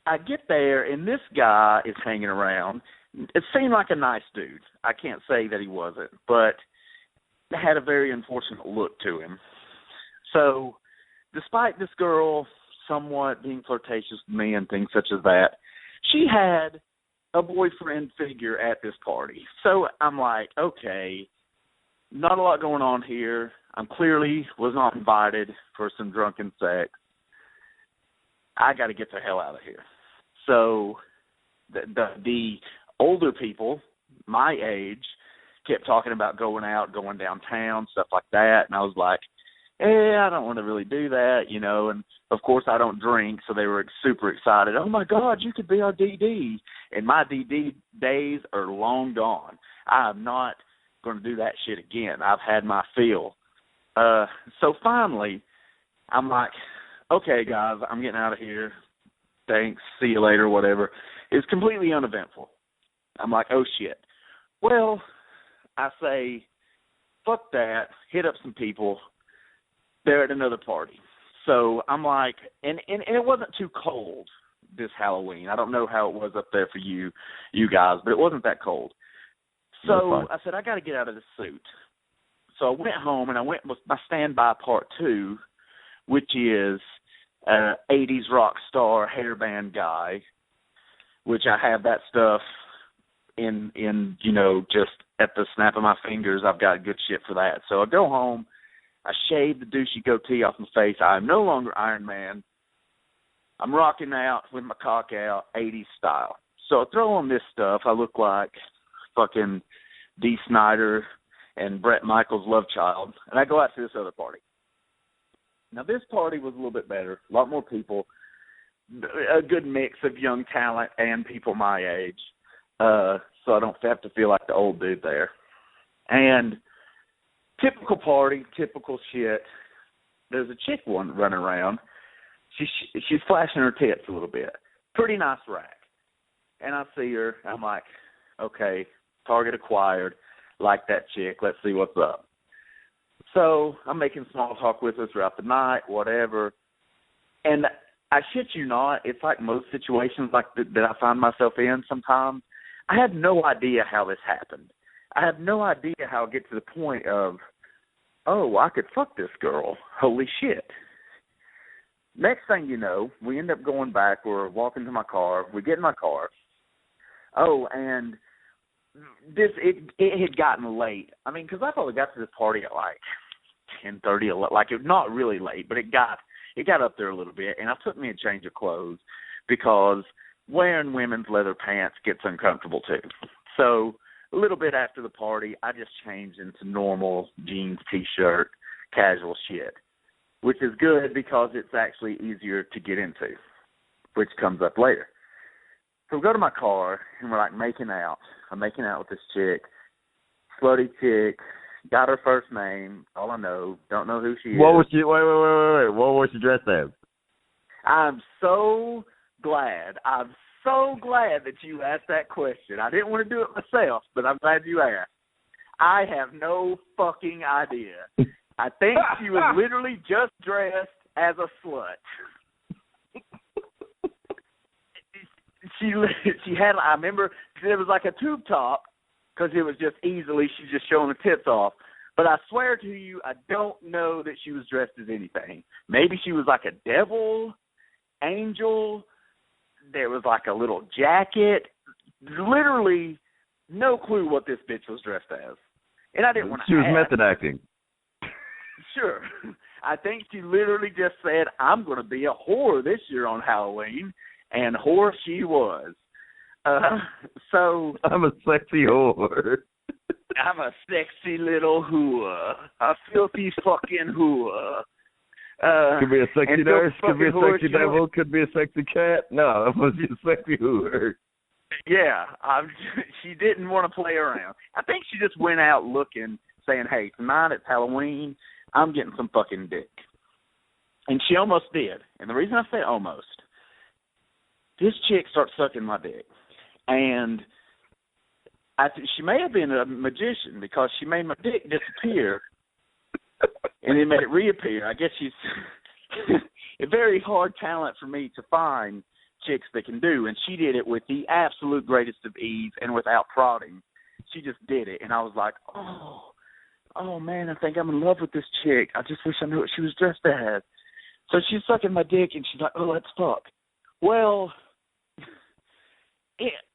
I get there, and this guy is hanging around. It seemed like a nice dude. I can't say that he wasn't, but had a very unfortunate look to him. So despite this girl somewhat being flirtatious with me and things such as that, she had a boyfriend figure at this party. So I'm like, okay, not a lot going on here. I'm clearly was not invited for some drunken sex. I got to get the hell out of here. So the older people my age kept talking about going out, going downtown, stuff like that. And I was like, I don't want to really do that, And, of course, I don't drink, so they were super excited. Oh, my God, you could be our DD. And my DD days are long gone. I'm not going to do that shit again. I've had my fill. So finally, I'm like, okay, guys, I'm getting out of here. Thanks. See you later, whatever. It's completely uneventful. I'm like, oh, shit. Well, I say, fuck that. Hit up some people. They're at another party. So I'm like, and it wasn't too cold this Halloween. I don't know how it was up there for you guys, but it wasn't that cold. So I said, I got to get out of this suit. So I went home, and I went with my standby part 2, which is 80s rock star hairband guy, which I have that stuff in just at the snap of my fingers. I've got good shit for that. So I go home, I shave the douchey goatee off my face. I am no longer Iron Man. I'm rocking out with my cock out, 80s style. So I throw on this stuff. I look like fucking Dee Snider and Bret Michaels' love child, and I go out to this other party. Now, this party was a little bit better, a lot more people, a good mix of young talent and people my age, so I don't have to feel like the old dude there. And typical party, typical shit. There's a chick running around. She's flashing her tits a little bit. Pretty nice rack. And I see her. I'm like, okay, target acquired. Like that chick. Let's see what's up. So I'm making small talk with her throughout the night, whatever. And I shit you not, it's like most situations like that I find myself in sometimes. I had no idea how this happened. I have no idea how I get to the point of, oh, I could fuck this girl. Holy shit. Next thing you know, we end up going back. We're walking to my car. We get in my car. Oh, and it had gotten late. I mean, because I probably got to this party at like 10:30, like it not really late, but it got up there a little bit, and I took me a change of clothes because wearing women's leather pants gets uncomfortable too. So a little bit after the party, I just changed into normal jeans, t-shirt, casual shit, which is good because it's actually easier to get into, which comes up later. So we go to my car, and we're, like, making out. I'm making out with this chick, slutty chick, got her first name, all I know, don't know who she is. What was she, wait, what was she dressed as? I'm so glad that you asked that question. I didn't want to do it myself, but I'm glad you asked. I have no fucking idea. I think she was literally just dressed as a slut. She had, I remember, it was like a tube top because it was just easily, she's just showing the tits off. But I swear to you, I don't know that she was dressed as anything. Maybe she was like a devil, angel. There was like a little jacket. Literally no clue what this bitch was dressed as. And I didn't want to She was method acting. Sure. I think she literally just said, I'm going to be a whore this year on Halloween. And whore she was. So I'm a sexy whore. I'm a sexy little whore. A filthy fucking whore. Could be a sexy nurse, could be a sexy devil, could be a sexy cat. No, that was just sexy whore. Yeah, she didn't want to play around. I think she just went out looking, saying, hey, tonight it's Halloween, I'm getting some fucking dick. And she almost did. And the reason I say almost, this chick starts sucking my dick. And she may have been a magician because she made my dick disappear and then made it reappear. I guess she's a very hard talent for me to find chicks that can do. And she did it with the absolute greatest of ease and without prodding. She just did it. And I was like, oh, man, I think I'm in love with this chick. I just wish I knew what she was dressed as. So she's sucking my dick, and she's like, oh, let's fuck. Well,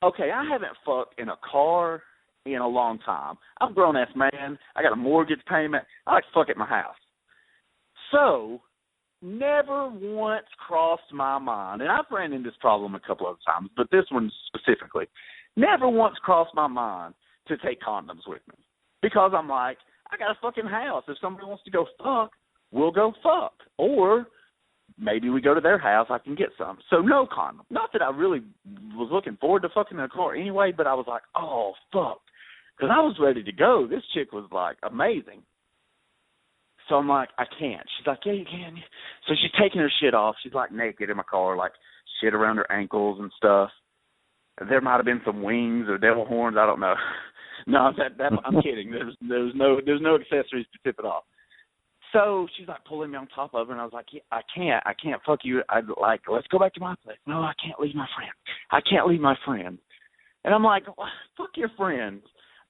okay, I haven't fucked in a car in a long time. I'm a grown-ass man. I got a mortgage payment. I like to fuck at my house. So, never once crossed my mind, and I've ran into this problem a couple of times, but this one specifically, Never once crossed my mind to take condoms with me because I'm like, I got a fucking house. If somebody wants to go fuck, we'll go fuck. Or maybe we go to their house, I can get some. So no condom. Not that I really was looking forward to fucking in a car anyway, but I was like, oh, fuck. Because I was ready to go. This chick was, like, amazing. So I'm like, I can't. She's like, yeah, you can. So she's taking her shit off. She's, like, naked in my car, like, shit around her ankles and stuff. There might have been some wings or devil horns. I don't know. No, I'm kidding. There's no accessories to tip it off. So she's like pulling me on top of her, and I was like, yeah, I can't fuck you. I'd like, let's go back to my place. No, I can't leave my friend. I can't leave my friend. And I'm like, well, fuck your friends.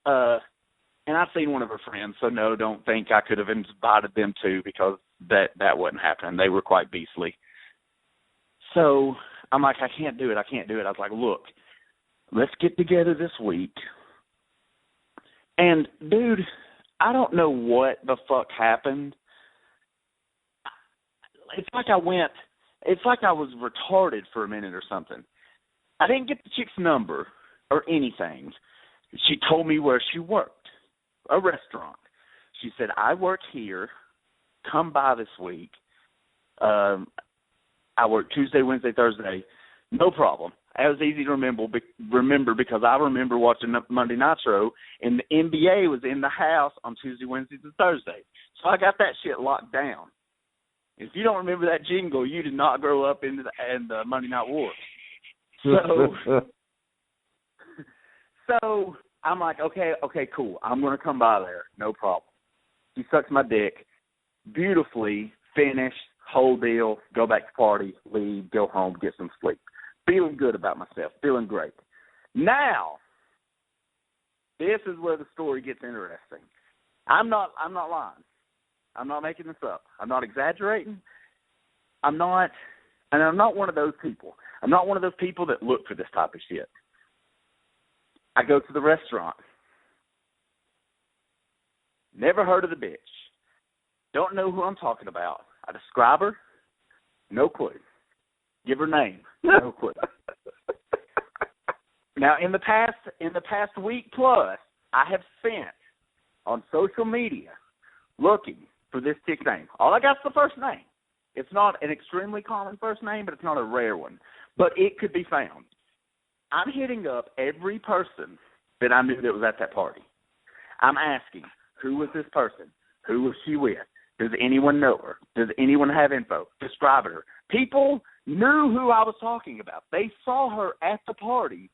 And I've seen one of her friends, so no, don't think I could have invited them too because that wasn't happening. They were quite beastly. So I'm like, I can't do it. I was like, look, let's get together this week. And, dude, I don't know what the fuck happened. It's like I was retarded for a minute or something. I didn't get the chick's number or anything. She told me where she worked, a restaurant. She said, I work here. Come by this week. I work Tuesday, Wednesday, Thursday. No problem. That was easy to remember because I remember watching Monday Nitro, and the NBA was in the house on Tuesday, Wednesdays, and Thursdays. So I got that shit locked down. If you don't remember that jingle, you did not grow up in the Monday Night War. So I'm like, okay, cool. I'm going to come by there. No problem. She sucks my dick. Beautifully, finish, whole deal, go back to party, leave, go home, get some sleep. Feeling good about myself, feeling great. Now, this is where the story gets interesting. I'm not lying. I'm not making this up. I'm not exaggerating. I'm not one of those people. I'm not one of those people that look for this type of shit. I go to the restaurant. Never heard of the bitch. Don't know who I'm talking about. I describe her. No clue. Give her name. No clue. Now, in the past week plus, I have spent on social media looking for this chick's name. All I got is the first name. It's not an extremely common first name, but it's not a rare one. But it could be found. I'm hitting up every person that I knew that was at that party. I'm asking, who was this person? Who was she with? Does anyone know her? Does anyone have info? Describe her. People knew who I was talking about. They saw her at the party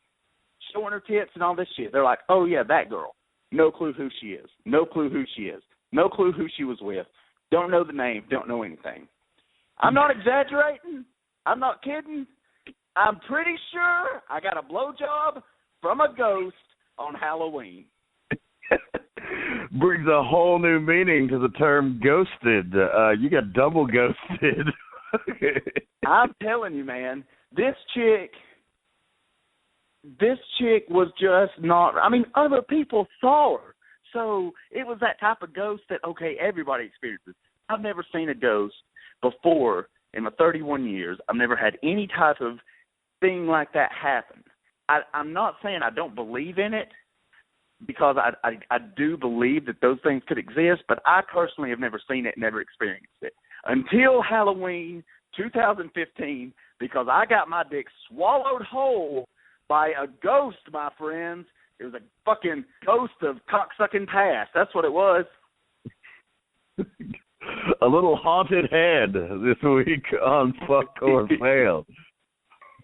showing her tits and all this shit. They're like, oh, yeah, that girl. No clue who she is. No clue who she is. No clue who she was with. Don't know the name. Don't know anything. I'm not exaggerating. I'm not kidding. I'm pretty sure I got a blowjob from a ghost on Halloween. Brings a whole new meaning to the term ghosted. You got double ghosted. I'm telling you, man, this chick was just not, I mean, other people saw her. So it was that type of ghost that, okay, everybody experiences. I've never seen a ghost before in my 31 years. I've never had any type of thing like that happen. I'm not saying I don't believe in it, because I do believe that those things could exist, but I personally have never seen it, never experienced it. Until Halloween 2015, because I got my dick swallowed whole by a ghost, my friends. It was a fucking ghost of cocksucking past. That's what it was. A little haunted head this week on Fuck or Fail.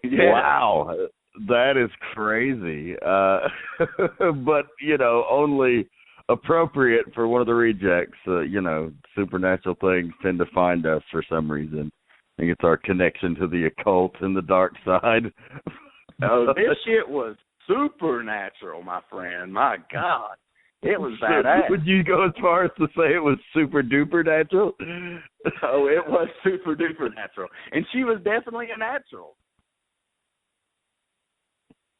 Yeah. Wow. That is crazy. But, only appropriate for one of the rejects. Supernatural things tend to find us for some reason. I think it's our connection to the occult and the dark side. Oh, this shit was supernatural, my friend. My God. It was badass. Would you go as far as to say it was super duper natural? Oh, it was super duper natural. And she was definitely a natural.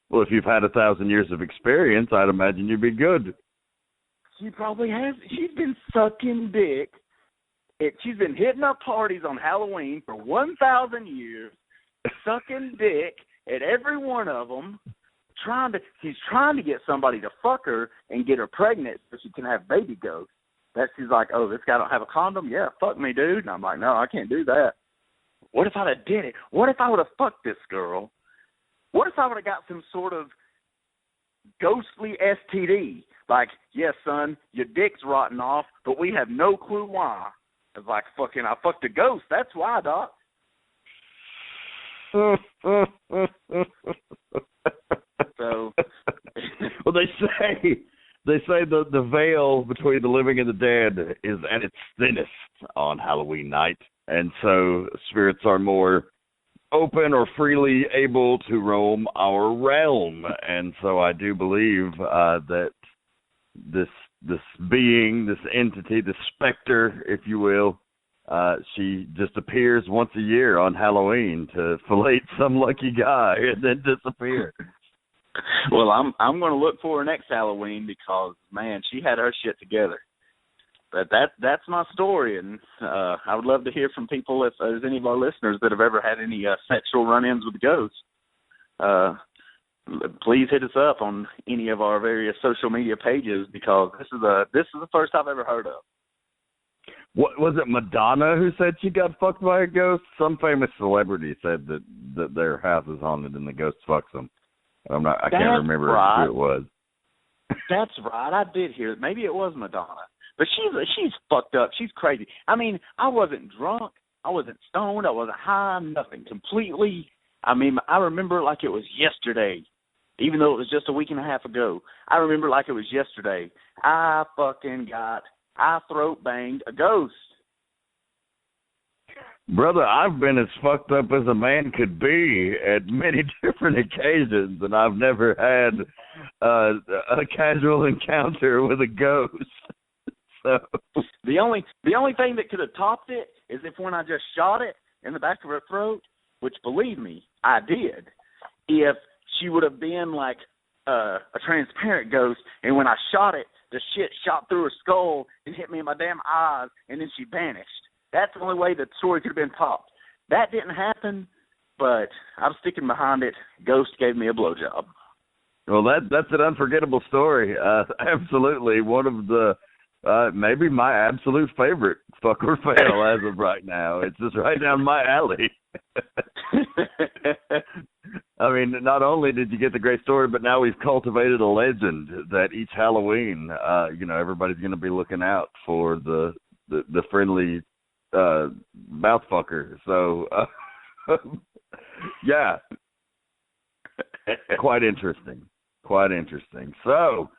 Well, if you've had 1,000 years of experience, I'd imagine you'd be good. She probably has. She's been sucking dick. She's been hitting up parties on Halloween for 1,000 years, sucking dick at every one of them, trying to get somebody to fuck her and get her pregnant so she can have baby ghosts. She's like, oh, this guy don't have a condom? Yeah, fuck me, dude. And I'm like, no, I can't do that. What if I'd have did it? What if I would have fucked this girl? What if I would have got some sort of ghostly STD? Like, yes, son, your dick's rotting off, but we have no clue why. It's like, fucking, I fucked a ghost. That's why, Doc. So, well, they say the veil between the living and the dead is at its thinnest on Halloween night, and so spirits are more open or freely able to roam our realm. And so I do believe that this being, this entity, this specter, if you will, she just appears once a year on Halloween to fillet some lucky guy and then disappear. Well, I'm going to look for her next Halloween because, man, she had her shit together. But that's my story, and I would love to hear from people if there's any of our listeners that have ever had any sexual run-ins with ghosts. Please hit us up on any of our various social media pages because this is the first I've ever heard of. What was it, Madonna who said she got fucked by a ghost? Some famous celebrity said that their house is haunted and the ghost fucks them. I can't remember who it was. That's right. I did hear it. Maybe it was Madonna. But she's fucked up. She's crazy. I mean, I wasn't drunk. I wasn't stoned. I wasn't high. Nothing. Completely. I mean, I remember it like it was yesterday, even though it was just a week and a half ago. I remember like it was yesterday. I throat banged a ghost. Brother, I've been as fucked up as a man could be at many different occasions, and I've never had a casual encounter with a ghost. So the only thing that could have topped it is if when I just shot it in the back of her throat, which believe me, I did, if she would have been like a transparent ghost, and when I shot it, the shit shot through her skull and hit me in my damn eyes, and then she vanished. That's the only way the story could have been topped. That didn't happen, but I'm sticking behind it. Ghost gave me a blowjob. Well, that's an unforgettable story. Absolutely. One of the maybe my absolute favorite fuck or fail as of right now. It's just right down my alley. I mean, not only did you get the great story, but now we've cultivated a legend that each Halloween, everybody's going to be looking out for the friendly mouth fucker. So, yeah, quite interesting. So,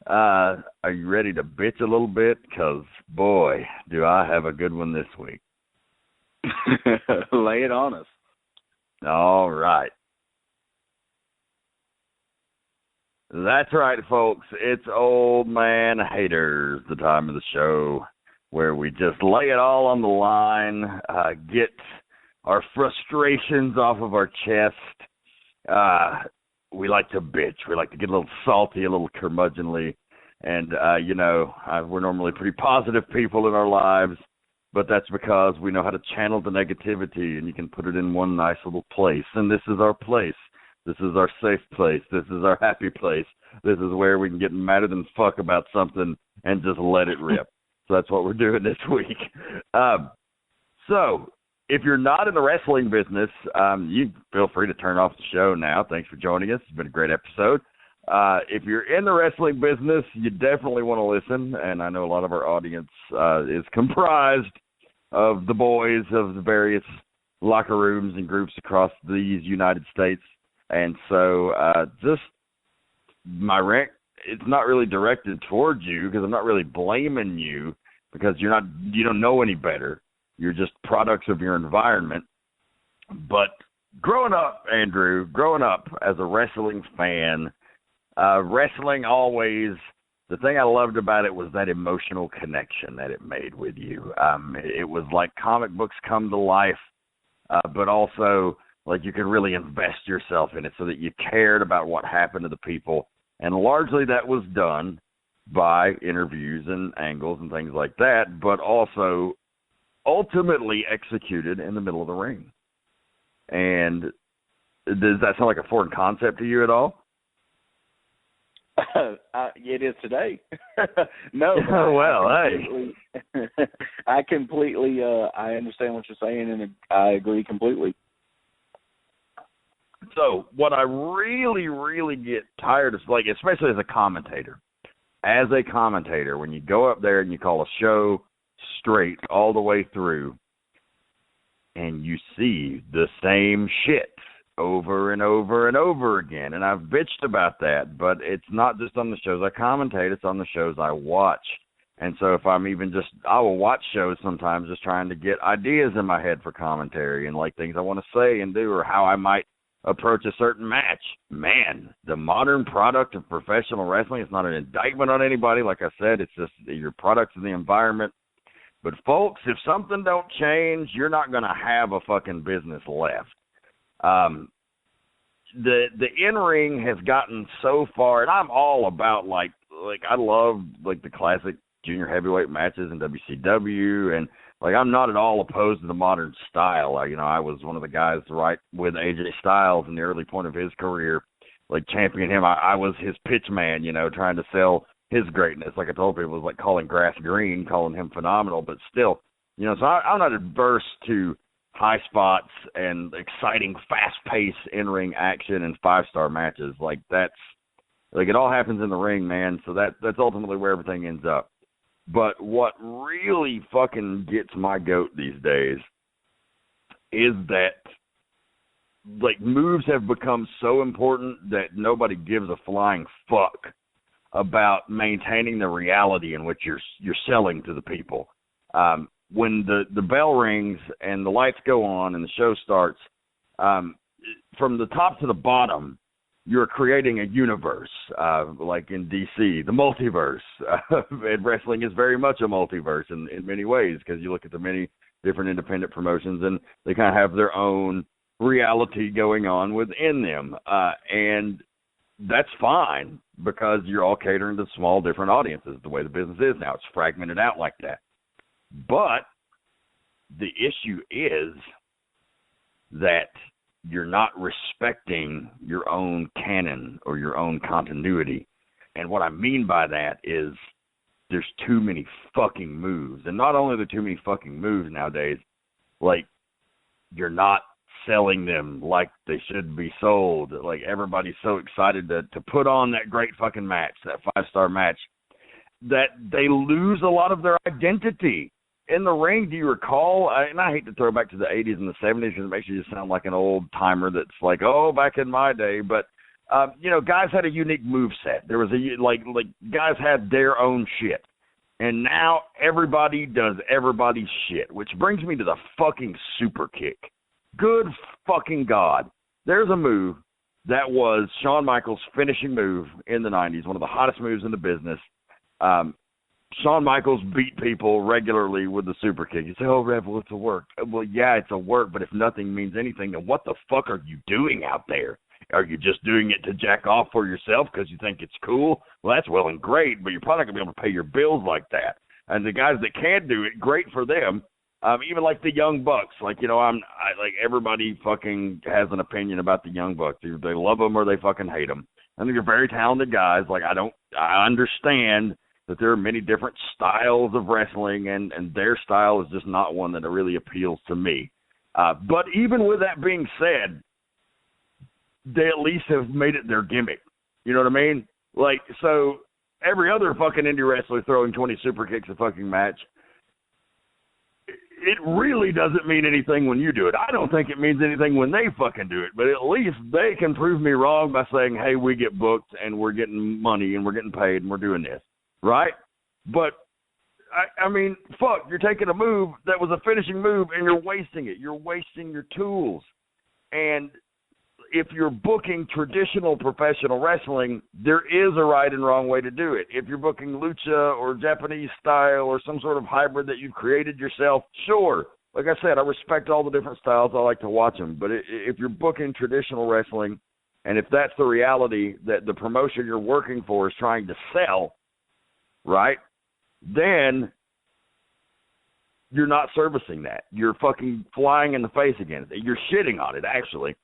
are you ready to bitch a little bit? Because, boy, do I have a good one this week. Lay it on us. All right. That's right, folks. It's Old Man Haters, the time of the show where we just lay it all on the line, get our frustrations off of our chest. We like to bitch. We like to get a little salty, a little curmudgeonly. And, we're normally pretty positive people in our lives, but that's because we know how to channel the negativity, and you can put it in one nice little place. And this is our place. This is our safe place. This is our happy place. This is where we can get madder than fuck about something and just let it rip. So that's what we're doing this week. So if you're not in the wrestling business, you feel free to turn off the show now. Thanks for joining us. It's been a great episode. If you're in the wrestling business, you definitely want to listen. And I know a lot of our audience is comprised of the boys of the various locker rooms and groups across these United States. And so just my rant, it's not really directed towards you because I'm not really blaming you because you don't know any better. You're just products of your environment. But growing up as a wrestling fan, wrestling always, the thing I loved about it was that emotional connection that it made with you. It was like comic books come to life, but also like you could really invest yourself in it so that you cared about what happened to the people. And largely that was done by interviews and angles and things like that, but also ultimately executed in the middle of the ring. And does that sound like a foreign concept to you at all? It is today. No. Well, I completely I understand what you're saying, and I agree completely. So what I really, really get tired of, like, especially as a commentator, when you go up there and you call a show straight all the way through, and you see the same shit over and over and over again. And I've bitched about that, but it's not just on the shows I commentate, it's on the shows I watch. And so if I'm even I will watch shows sometimes just trying to get ideas in my head for commentary and like things I want to say and do or how I might approach a certain match. Man, the modern product of professional wrestling is not an indictment on anybody. Like I said, it's just your products of the environment. But folks, if something don't change, you're not going to have a fucking business left. The in-ring has gotten so far, and I'm all about like I love like the classic junior heavyweight matches in WCW, and like I'm not at all opposed to the modern style. I was one of the guys right with AJ Styles in the early point of his career, like championing him. I was his pitch man, trying to sell his greatness. Like I told people, it was like calling grass green, calling him phenomenal, but still, so I'm not adverse to high spots and exciting, fast-paced in-ring action and five-star matches. Like that's, like it all happens in the ring, man. So that's ultimately where everything ends up. But what really fucking gets my goat these days is that like moves have become so important that nobody gives a flying fuck about maintaining the reality in which you're selling to the people. When the bell rings and the lights go on and the show starts, from the top to the bottom, you're creating a universe, like in DC, the multiverse. And wrestling is very much a multiverse in many ways because you look at the many different independent promotions and they kind of have their own reality going on within them. And that's fine because you're all catering to small, different audiences, the way the business is now. It's fragmented out like that. But the issue is that you're not respecting your own canon or your own continuity. And what I mean by that is there's too many fucking moves. And not only are there too many fucking moves nowadays, like you're not selling them like they should be sold. Like everybody's so excited to put on that great fucking match, that five-star match, that they lose a lot of their identity. In the ring, do you recall, and I hate to throw back to the 80s and the 70s because it makes you sound like an old timer that's like, oh, back in my day, but, guys had a unique moveset. There was like guys had their own shit. And now everybody does everybody's shit, which brings me to the fucking super kick. Good fucking God. There's a move that was Shawn Michaels' finishing move in the 90s, one of the hottest moves in the business. Shawn Michaels beat people regularly with the super kick. You say, oh, Rebel, it's a work. Well, yeah, it's a work, but if nothing means anything, then what the fuck are you doing out there? Are you just doing it to jack off for yourself because you think it's cool? Well, that's well and great, but you're probably not going to be able to pay your bills like that. And the guys that can do it, great for them. Even like the Young Bucks, like everybody fucking has an opinion about the Young Bucks. Either they love them or they fucking hate them. I think they're very talented guys. Like I understand that there are many different styles of wrestling, and their style is just not one that really appeals to me. But even with that being said, they at least have made it their gimmick. You know what I mean? Like, so every other fucking indie wrestler throwing 20 super kicks a fucking match, it really doesn't mean anything when you do it. I don't think it means anything when they fucking do it, but at least they can prove me wrong by saying, hey, we get booked and we're getting money and we're getting paid and we're doing this, right? But, I mean, fuck, you're taking a move that was a finishing move and you're wasting it. You're wasting your tools. And if you're booking traditional professional wrestling, there is a right and wrong way to do it. If you're booking lucha or Japanese style or some sort of hybrid that you've created yourself, sure. Like I said, I respect all the different styles. I like to watch them. But if you're booking traditional wrestling, and if that's the reality that the promotion you're working for is trying to sell, right, then you're not servicing that. You're fucking flying in the face against it. You're shitting on it, actually.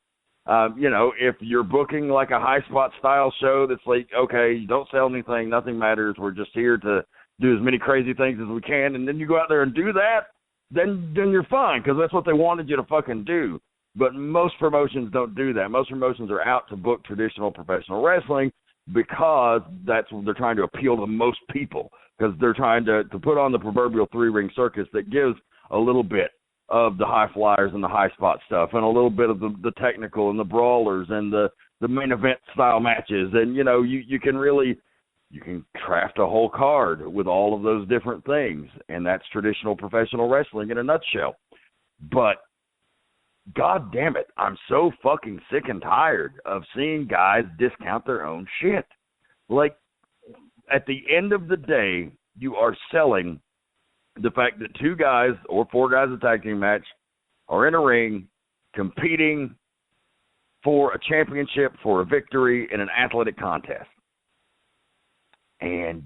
If you're booking like a high spot style show that's like, okay, you don't sell anything, nothing matters, we're just here to do as many crazy things as we can, and then you go out there and do that, then you're fine, because that's what they wanted you to fucking do. But most promotions don't do that. Most promotions are out to book traditional professional wrestling because they're trying to appeal to most people, because they're trying to put on the proverbial three-ring circus that gives a little bit of the high flyers and the high spot stuff, and a little bit of the technical and the brawlers and the main event style matches. And, you can craft a whole card with all of those different things, and that's traditional professional wrestling in a nutshell. But God damn it, I'm so fucking sick and tired of seeing guys discount their own shit. Like, at the end of the day, you are selling the fact that 2 guys or 4 guys a tag team match are in a ring competing for a championship, for a victory in an athletic contest. And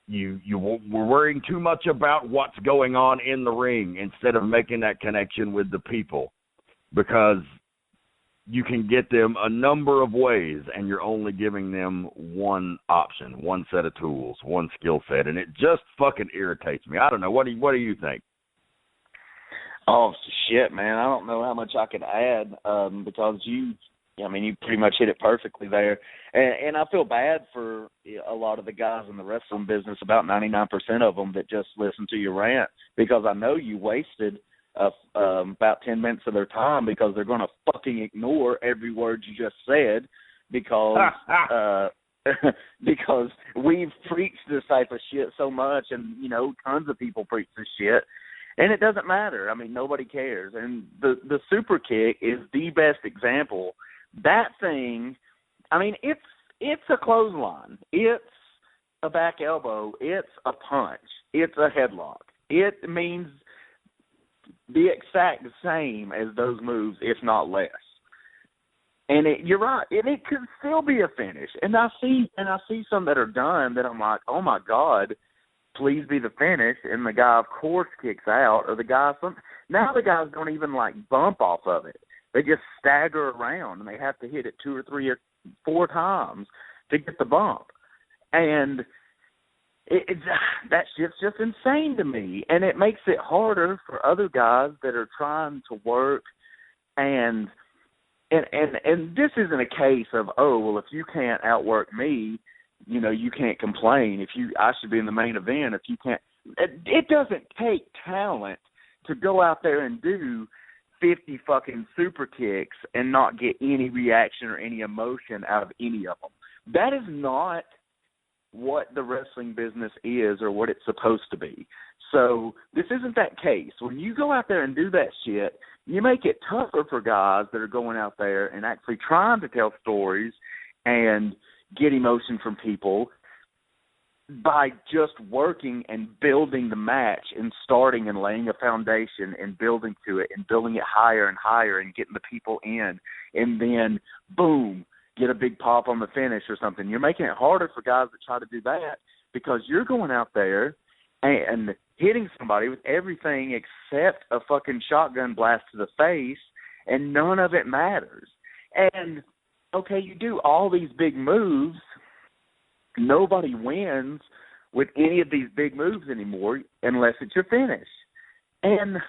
we're worrying too much about what's going on in the ring instead of making that connection with the people, because you can get them a number of ways, and you're only giving them one option, one set of tools, one skill set, and it just fucking irritates me. I don't know. What do you think? Oh, shit, man. I don't know how much I could add because you pretty much hit it perfectly there. And I feel bad for a lot of the guys in the wrestling business, about 99% of them that just listen to your rant, because I know you wasted about 10 minutes of their time because they're going to fucking ignore every word you just said because because we've preached this type of shit so much, and, tons of people preach this shit, and it doesn't matter. I mean, nobody cares. And the super kick is the best example. That thing, I mean, it's a clothesline. It's a back elbow. It's a punch. It's a headlock. It means the exact same as those moves, if not less. And you're right, and it could still be a finish. And I see some that are done that I'm like, oh my God, please be the finish. And the guy, of course, kicks out, or now the guys don't even like bump off of it. They just stagger around, and they have to hit it 2 or 3 or 4 times to get the bump. And that shit's just insane to me, and it makes it harder for other guys that are trying to work. And this isn't a case of, oh, well, if you can't outwork me, you can't complain. I should be in the main event if you can't. It doesn't take talent to go out there and do 50 fucking super kicks and not get any reaction or any emotion out of any of them. That is not what the wrestling business is or what it's supposed to be. So this isn't that case. When you go out there and do that shit, you make it tougher for guys that are going out there and actually trying to tell stories and get emotion from people by just working and building the match and starting and laying a foundation and building to it and building it higher and higher and getting the people in, and then boom, get a big pop on the finish or something. You're making it harder for guys that try to do that because you're going out there and hitting somebody with everything except a fucking shotgun blast to the face, and none of it matters. And, okay, you do all these big moves. Nobody wins with any of these big moves anymore unless it's your finish. And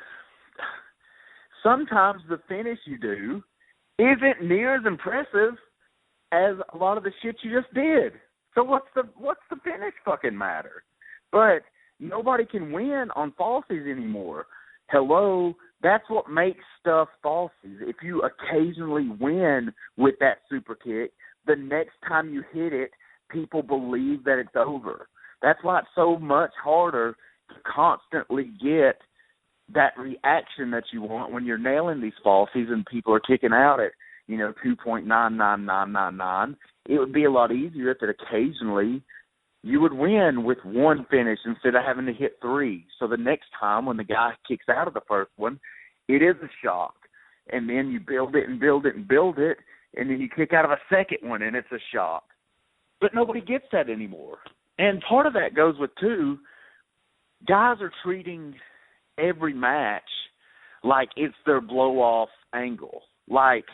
sometimes the finish you do isn't near as impressive as a lot of the shit you just did. So what's the finish fucking matter? But nobody can win on falsies anymore. Hello, that's what makes stuff falsies. If you occasionally win with that super kick, the next time you hit it, people believe that it's over. That's why it's so much harder to constantly get that reaction that you want when you're nailing these falsies and people are kicking out at, 2.99999. It would be a lot easier if it occasionally you would win with one finish instead of having to hit 3. So the next time when the guy kicks out of the first one, it is a shock. And then you build it and build it and build it, and then you kick out of a second one and it's a shock. But nobody gets that anymore. And part of that goes with, too, guys are treating every match like it's their blow-off angle. Like,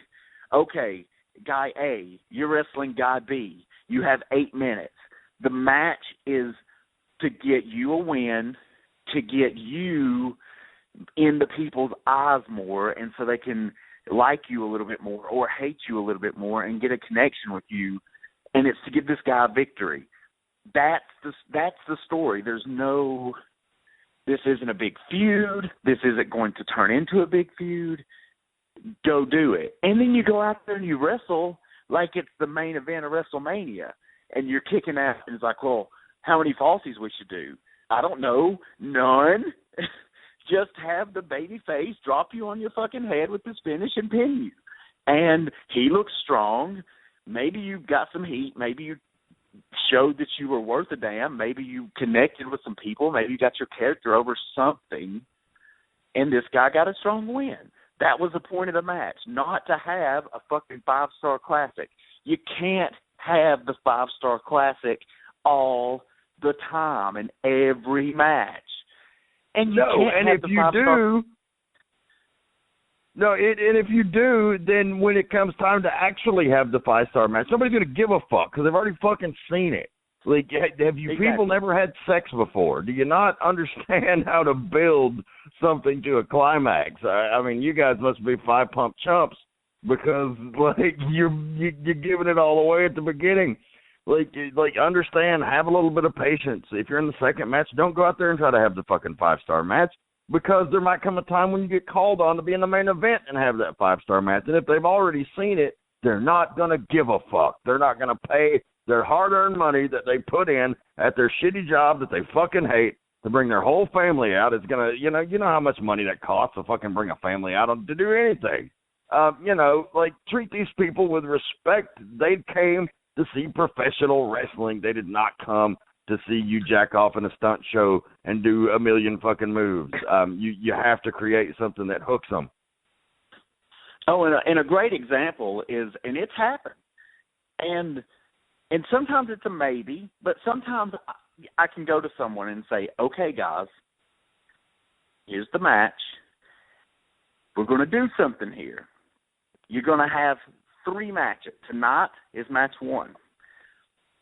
okay, guy A, you're wrestling guy B. You have 8 minutes. The match is to get you a win, to get you into people's eyes more, and so they can like you a little bit more or hate you a little bit more and get a connection with you, and it's to give this guy a victory. That's the story. There's no, this isn't a big feud. This isn't going to turn into a big feud. Go do it. And then you go out there and you wrestle like it's the main event of WrestleMania, and you're kicking ass, and it's like, well, how many falsies we should do? I don't know. None. Just have the baby face drop you on your fucking head with this finish and pin you. And he looks strong. Maybe you got some heat. Maybe you showed that you were worth a damn. Maybe you connected with some people. Maybe you got your character over something. And this guy got a strong win. That was the point of the match, not to have a fucking 5-star classic. You can't have the 5-star classic all the time in every match. And you can't have the 5-star. And if you do, then when it comes time to actually have the 5-star match, nobody's going to give a fuck because they've already fucking seen it. Like, have you people never had sex before? Do you not understand how to build something to a climax? I mean, you guys must be 5-pump chumps because, like, you're giving it all away at the beginning. Like, understand, have a little bit of patience. If you're in the second match, don't go out there and try to have the fucking 5-star match because there might come a time when you get called on to be in the main event and have that 5-star match. And if they've already seen it, they're not going to give a fuck. They're not going to pay their hard-earned money that they put in at their shitty job that they fucking hate to bring their whole family out. It's going to, you know how much money that costs to fucking bring a family out to do anything. Like, treat these people with respect. They came to see professional wrestling. They did not come to see you jack off in a stunt show and do a million fucking moves. You have to create something that hooks them. Oh, and a great example is, and it's happened, and sometimes it's a maybe, but sometimes I can go to someone and say, okay, guys, here's the match. We're going to do something here. You're going to have 3 matches. Tonight is match 1.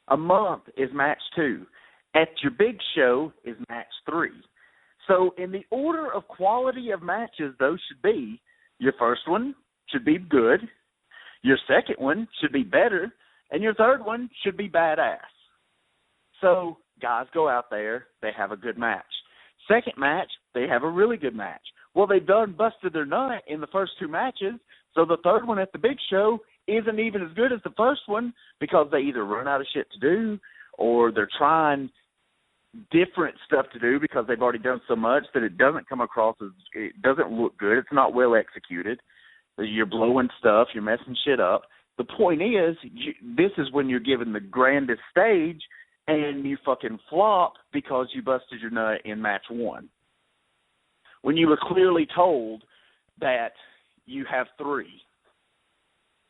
A month is match 2. At your big show is match 3. So in the order of quality of matches, those should be, your first one should be good, your second one should be better, and your third one should be badass. So guys go out there, they have a good match. Second match, they have a really good match. Well, they've done busted their nut in the first 2 matches, so the third one at the big show isn't even as good as the first one because they either run out of shit to do or they're trying different stuff to do because they've already done so much that it doesn't come across as, it doesn't look good. It's not well executed. You're blowing stuff. You're messing shit up. The point is, this is when you're given the grandest stage and you fucking flop because you busted your nut in match 1. When you were clearly told that you have 3.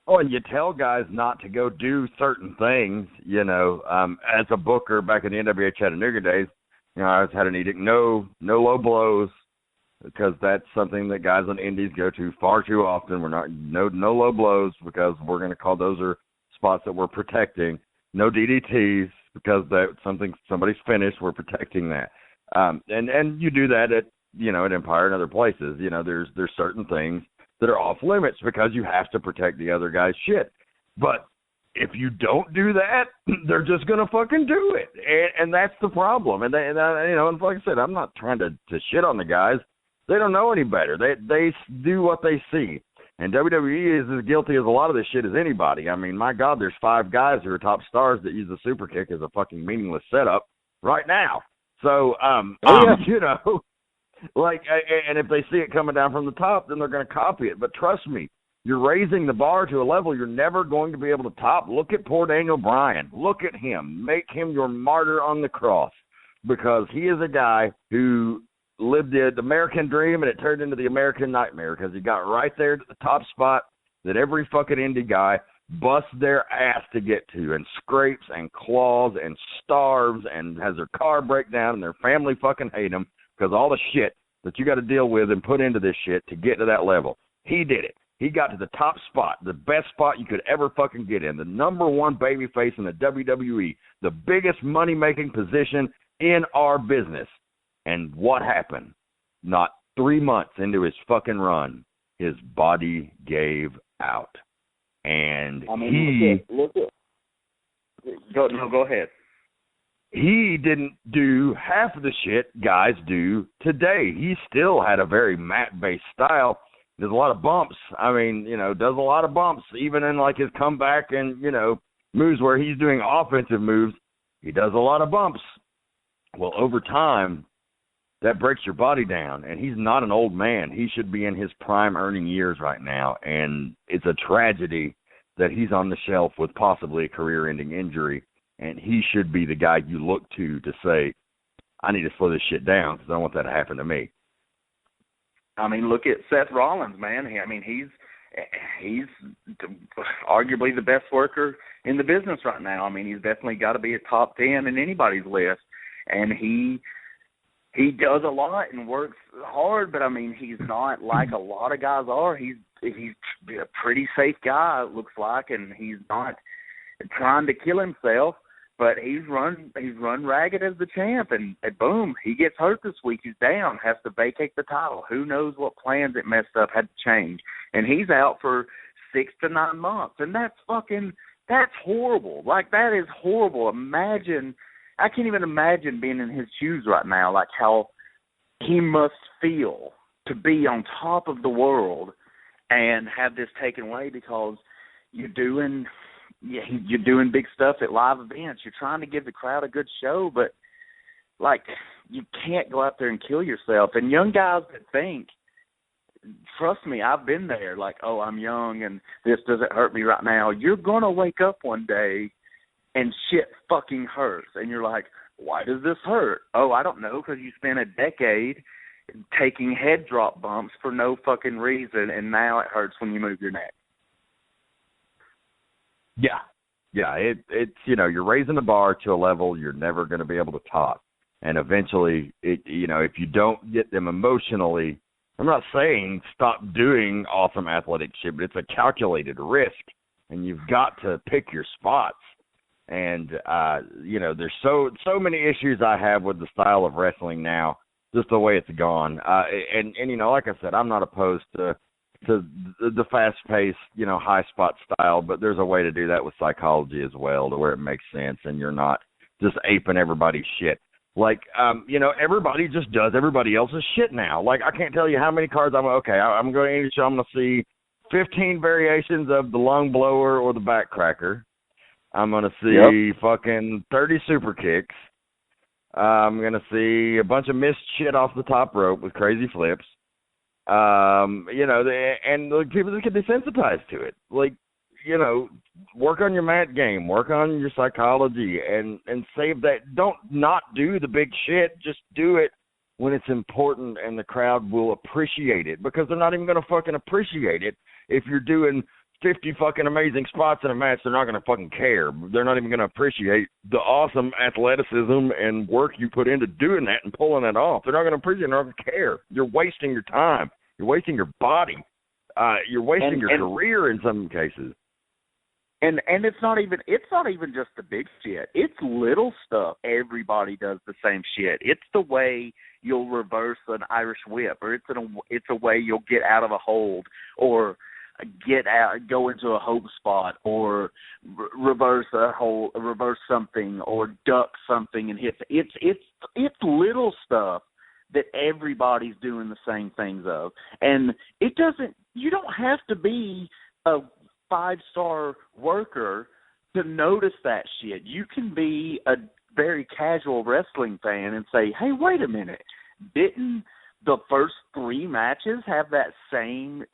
Oh, and you tell guys not to go do certain things, as a booker back in the NWA Chattanooga days, I had an edict, no low blows, because that's something that guys on indies go to far too often. We're not, no low blows because we're going to call those are spots that we're protecting. No DDTs because that's somebody's finished. We're protecting that. And you do that at Empire and other places. There's certain things that are off limits because you have to protect the other guy's shit. But if you don't do that, they're just going to fucking do it. And that's the problem. And like I said, I'm not trying to shit on the guys. They don't know any better. They do what they see. And WWE is as guilty as a lot of this shit as anybody. I mean, my God, there's 5 guys who are top stars that use the super kick as a fucking meaningless setup right now. So, and if they see it coming down from the top, then they're going to copy it. But trust me, you're raising the bar to a level you're never going to be able to top. Look at poor Daniel Bryan. Look at him. Make him your martyr on the cross because he is a guy who lived the American dream and it turned into the American nightmare because he got right there to the top spot that every fucking indie guy busts their ass to get to and scrapes and claws and starves and has their car break down and their family fucking hate him because all the shit that you got to deal with and put into this shit to get to that level. He did it. He got to the top spot, the best spot you could ever fucking get in, the number one babyface in the WWE, the biggest money-making position in our business. And what happened? Not 3 months into his fucking run, his body gave out. And look at. Go ahead. He didn't do half of the shit guys do today. He still had a very mat-based style. There's a lot of bumps. I mean, does a lot of bumps, even in like his comeback and, moves where he's doing offensive moves. He does a lot of bumps. Well, over time, that breaks your body down, and he's not an old man. He should be in his prime earning years right now, and it's a tragedy that he's on the shelf with possibly a career-ending injury, and he should be the guy you look to say, I need to slow this shit down because I don't want that to happen to me. I mean, look at Seth Rollins, man. I mean, he's arguably the best worker in the business right now. I mean, he's definitely got to be a top 10 in anybody's list, and he does a lot and works hard, but I mean, he's not like a lot of guys are. He's a pretty safe guy, it looks like, and he's not trying to kill himself. But he's run ragged as the champ, and boom, he gets hurt this week. He's down, has to vacate the title. Who knows what plans it messed up, had to change, and he's out for 6 to 9 months, and that's horrible. Like, that is horrible. I can't even imagine being in his shoes right now, like how he must feel to be on top of the world and have this taken away because you're doing big stuff at live events. You're trying to give the crowd a good show, but, like, you can't go out there and kill yourself. And young guys that think, trust me, I've been there, like, oh, I'm young and this doesn't hurt me right now. You're going to wake up one day and shit fucking hurts. And you're like, why does this hurt? Oh, I don't know, because you spent a decade taking head drop bumps for no fucking reason, and now it hurts when you move your neck. Yeah, it's you're raising the bar to a level you're never going to be able to top. And eventually, if you don't get them emotionally, I'm not saying stop doing awesome athletic shit, but it's a calculated risk, and you've got to pick your spots. And, there's so many issues I have with the style of wrestling now, just the way it's gone. And like I said, I'm not opposed to the fast-paced, high spot style, but there's a way to do that with psychology as well, to where it makes sense and you're not just aping everybody's shit. Like, everybody just does everybody else's shit now. Like, I can't tell you how many cards I'm going to each show, I'm going to see 15 variations of the lung blower or the back cracker. I'm going to see fucking 30 super kicks. I'm going to see a bunch of missed shit off the top rope with crazy flips. And the people that get desensitized to it. Like, work on your mat game, work on your psychology, and save that. Don't not do the big shit. Just do it when it's important, and the crowd will appreciate it, because they're not even going to fucking appreciate it if you're doing 50 fucking amazing spots in a match. They're not going to fucking care. They're not even going to appreciate the awesome athleticism and work you put into doing that and pulling it off. They're not going to appreciate it. They're not going to care. You're wasting your time. You're wasting your body. You're wasting your career in some cases. And it's not even just the big shit. It's little stuff. Everybody does the same shit. It's the way you'll reverse an Irish whip, or it's a way you'll get out of a hold, or go into a hope spot, or reverse something, or duck something and hit. It's little stuff that everybody's doing the same things of, and you don't have to be a 5-star worker to notice that shit. You can be a very casual wrestling fan and say, hey, wait a minute, didn't the first 3 matches have that same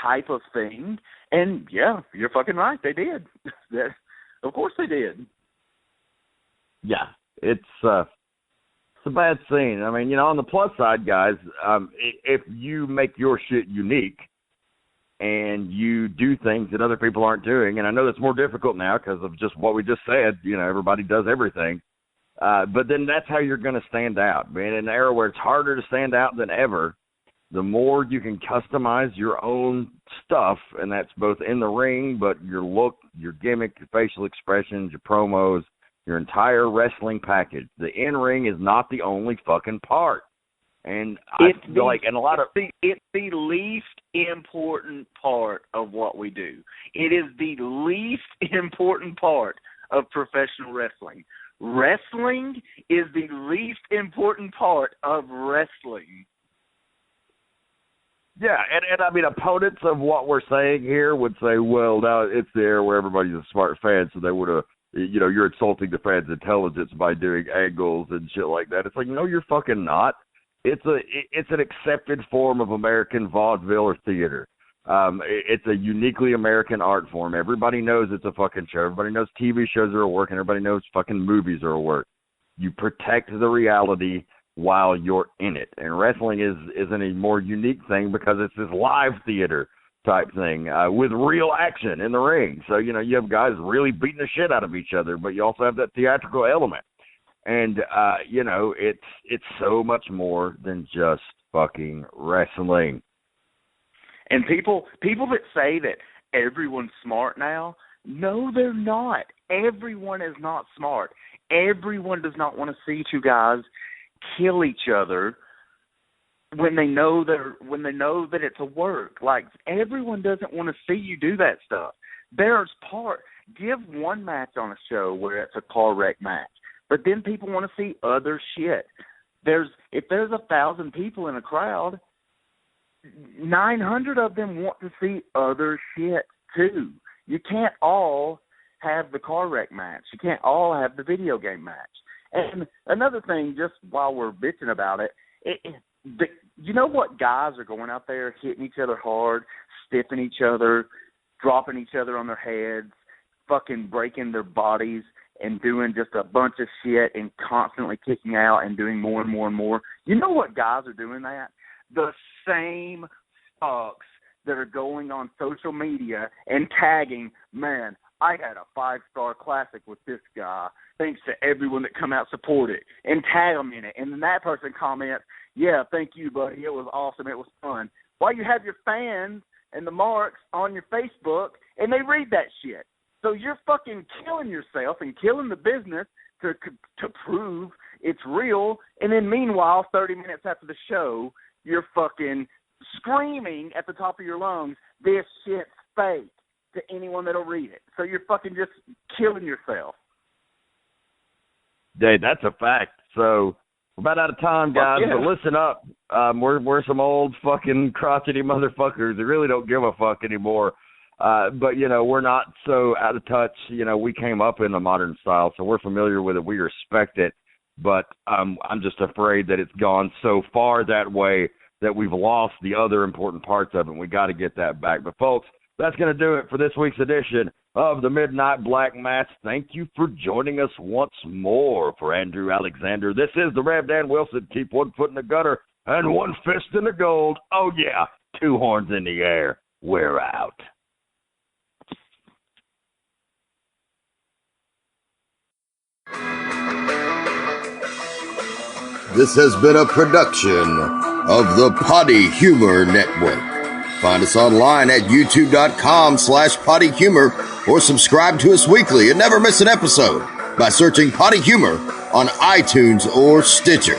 type of thing? And yeah, you're fucking right, they did. Of course they did. Yeah, it's a bad scene. I mean, on the plus side, guys, if you make your shit unique and you do things that other people aren't doing, and I know that's more difficult now because of just what we just said, everybody does everything, but then that's how you're going to stand out. Man, in an era where it's harder to stand out than ever, the more you can customize your own stuff, and that's both in the ring, but your look, your gimmick, your facial expressions, your promos, your entire wrestling package. The in-ring is not the only fucking part. And it's the least important part of what we do. It is the least important part of professional wrestling. Wrestling is the least important part of wrestling. Yeah, and I mean, opponents of what we're saying here would say, well, now it's there where everybody's a smart fan, so they would have, you're insulting the fans' intelligence by doing angles and shit like that. It's like, no, you're fucking not. It's an accepted form of American vaudeville or theater. It's a uniquely American art form. Everybody knows it's a fucking show. Everybody knows TV shows are a work, and everybody knows fucking movies are a work. You protect the reality while you're in it. And wrestling isn't a more unique thing because it's this live theater type thing with real action in the ring. So, you have guys really beating the shit out of each other, but you also have that theatrical element. And, it's so much more than just fucking wrestling. And people that say that everyone's smart now, no, they're not. Everyone is not smart. Everyone does not want to see two guys kill each other when they know that it's a work. Like, everyone doesn't want to see you do that stuff. Give one match on a show where it's a car wreck match, but then people want to see other shit. If there's 1,000 people in a crowd, 900 of them want to see other shit too. You can't all have the car wreck match. You can't all have the video game match. And another thing, just while we're bitching about it, you know what guys are going out there hitting each other hard, stiffing each other, dropping each other on their heads, fucking breaking their bodies, and doing just a bunch of shit and constantly kicking out and doing more and more and more. You know what guys are doing that? The same fucks that are going on social media and tagging, man, I had a 5-star classic with this guy. Thanks to everyone that come out support it, and tag them in it. And then that person comments, yeah, thank you, buddy. It was awesome. It was fun. While you have your fans and the marks on your Facebook, and they read that shit. So you're fucking killing yourself and killing the business to prove it's real. And then meanwhile, 30 minutes after the show, you're fucking screaming at the top of your lungs, this shit's fake, to anyone that'll read it. So you're fucking just killing yourself. Hey, that's a fact. So we're about out of time, guys, yeah. But listen up. We're some old fucking crotchety motherfuckers that really don't give a fuck anymore. But, we're not so out of touch. We came up in the modern style, so we're familiar with it. We respect it. But I'm just afraid that it's gone so far that way that we've lost the other important parts of it. We got to get that back. But, folks, that's going to do it for this week's edition of the Midnight Black Match. Thank you for joining us once more. For Andrew Alexander, this is the Rev Dan Wilson. Keep one foot in the gutter and one fist in the gold. Oh, yeah, 2 horns in the air. We're out. This has been a production of the Potty Humor Network. Find us online at youtube.com/Potty Humor or subscribe to us weekly and never miss an episode by searching Potty Humor on iTunes or Stitcher.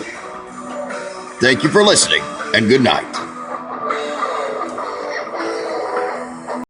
Thank you for listening and good night.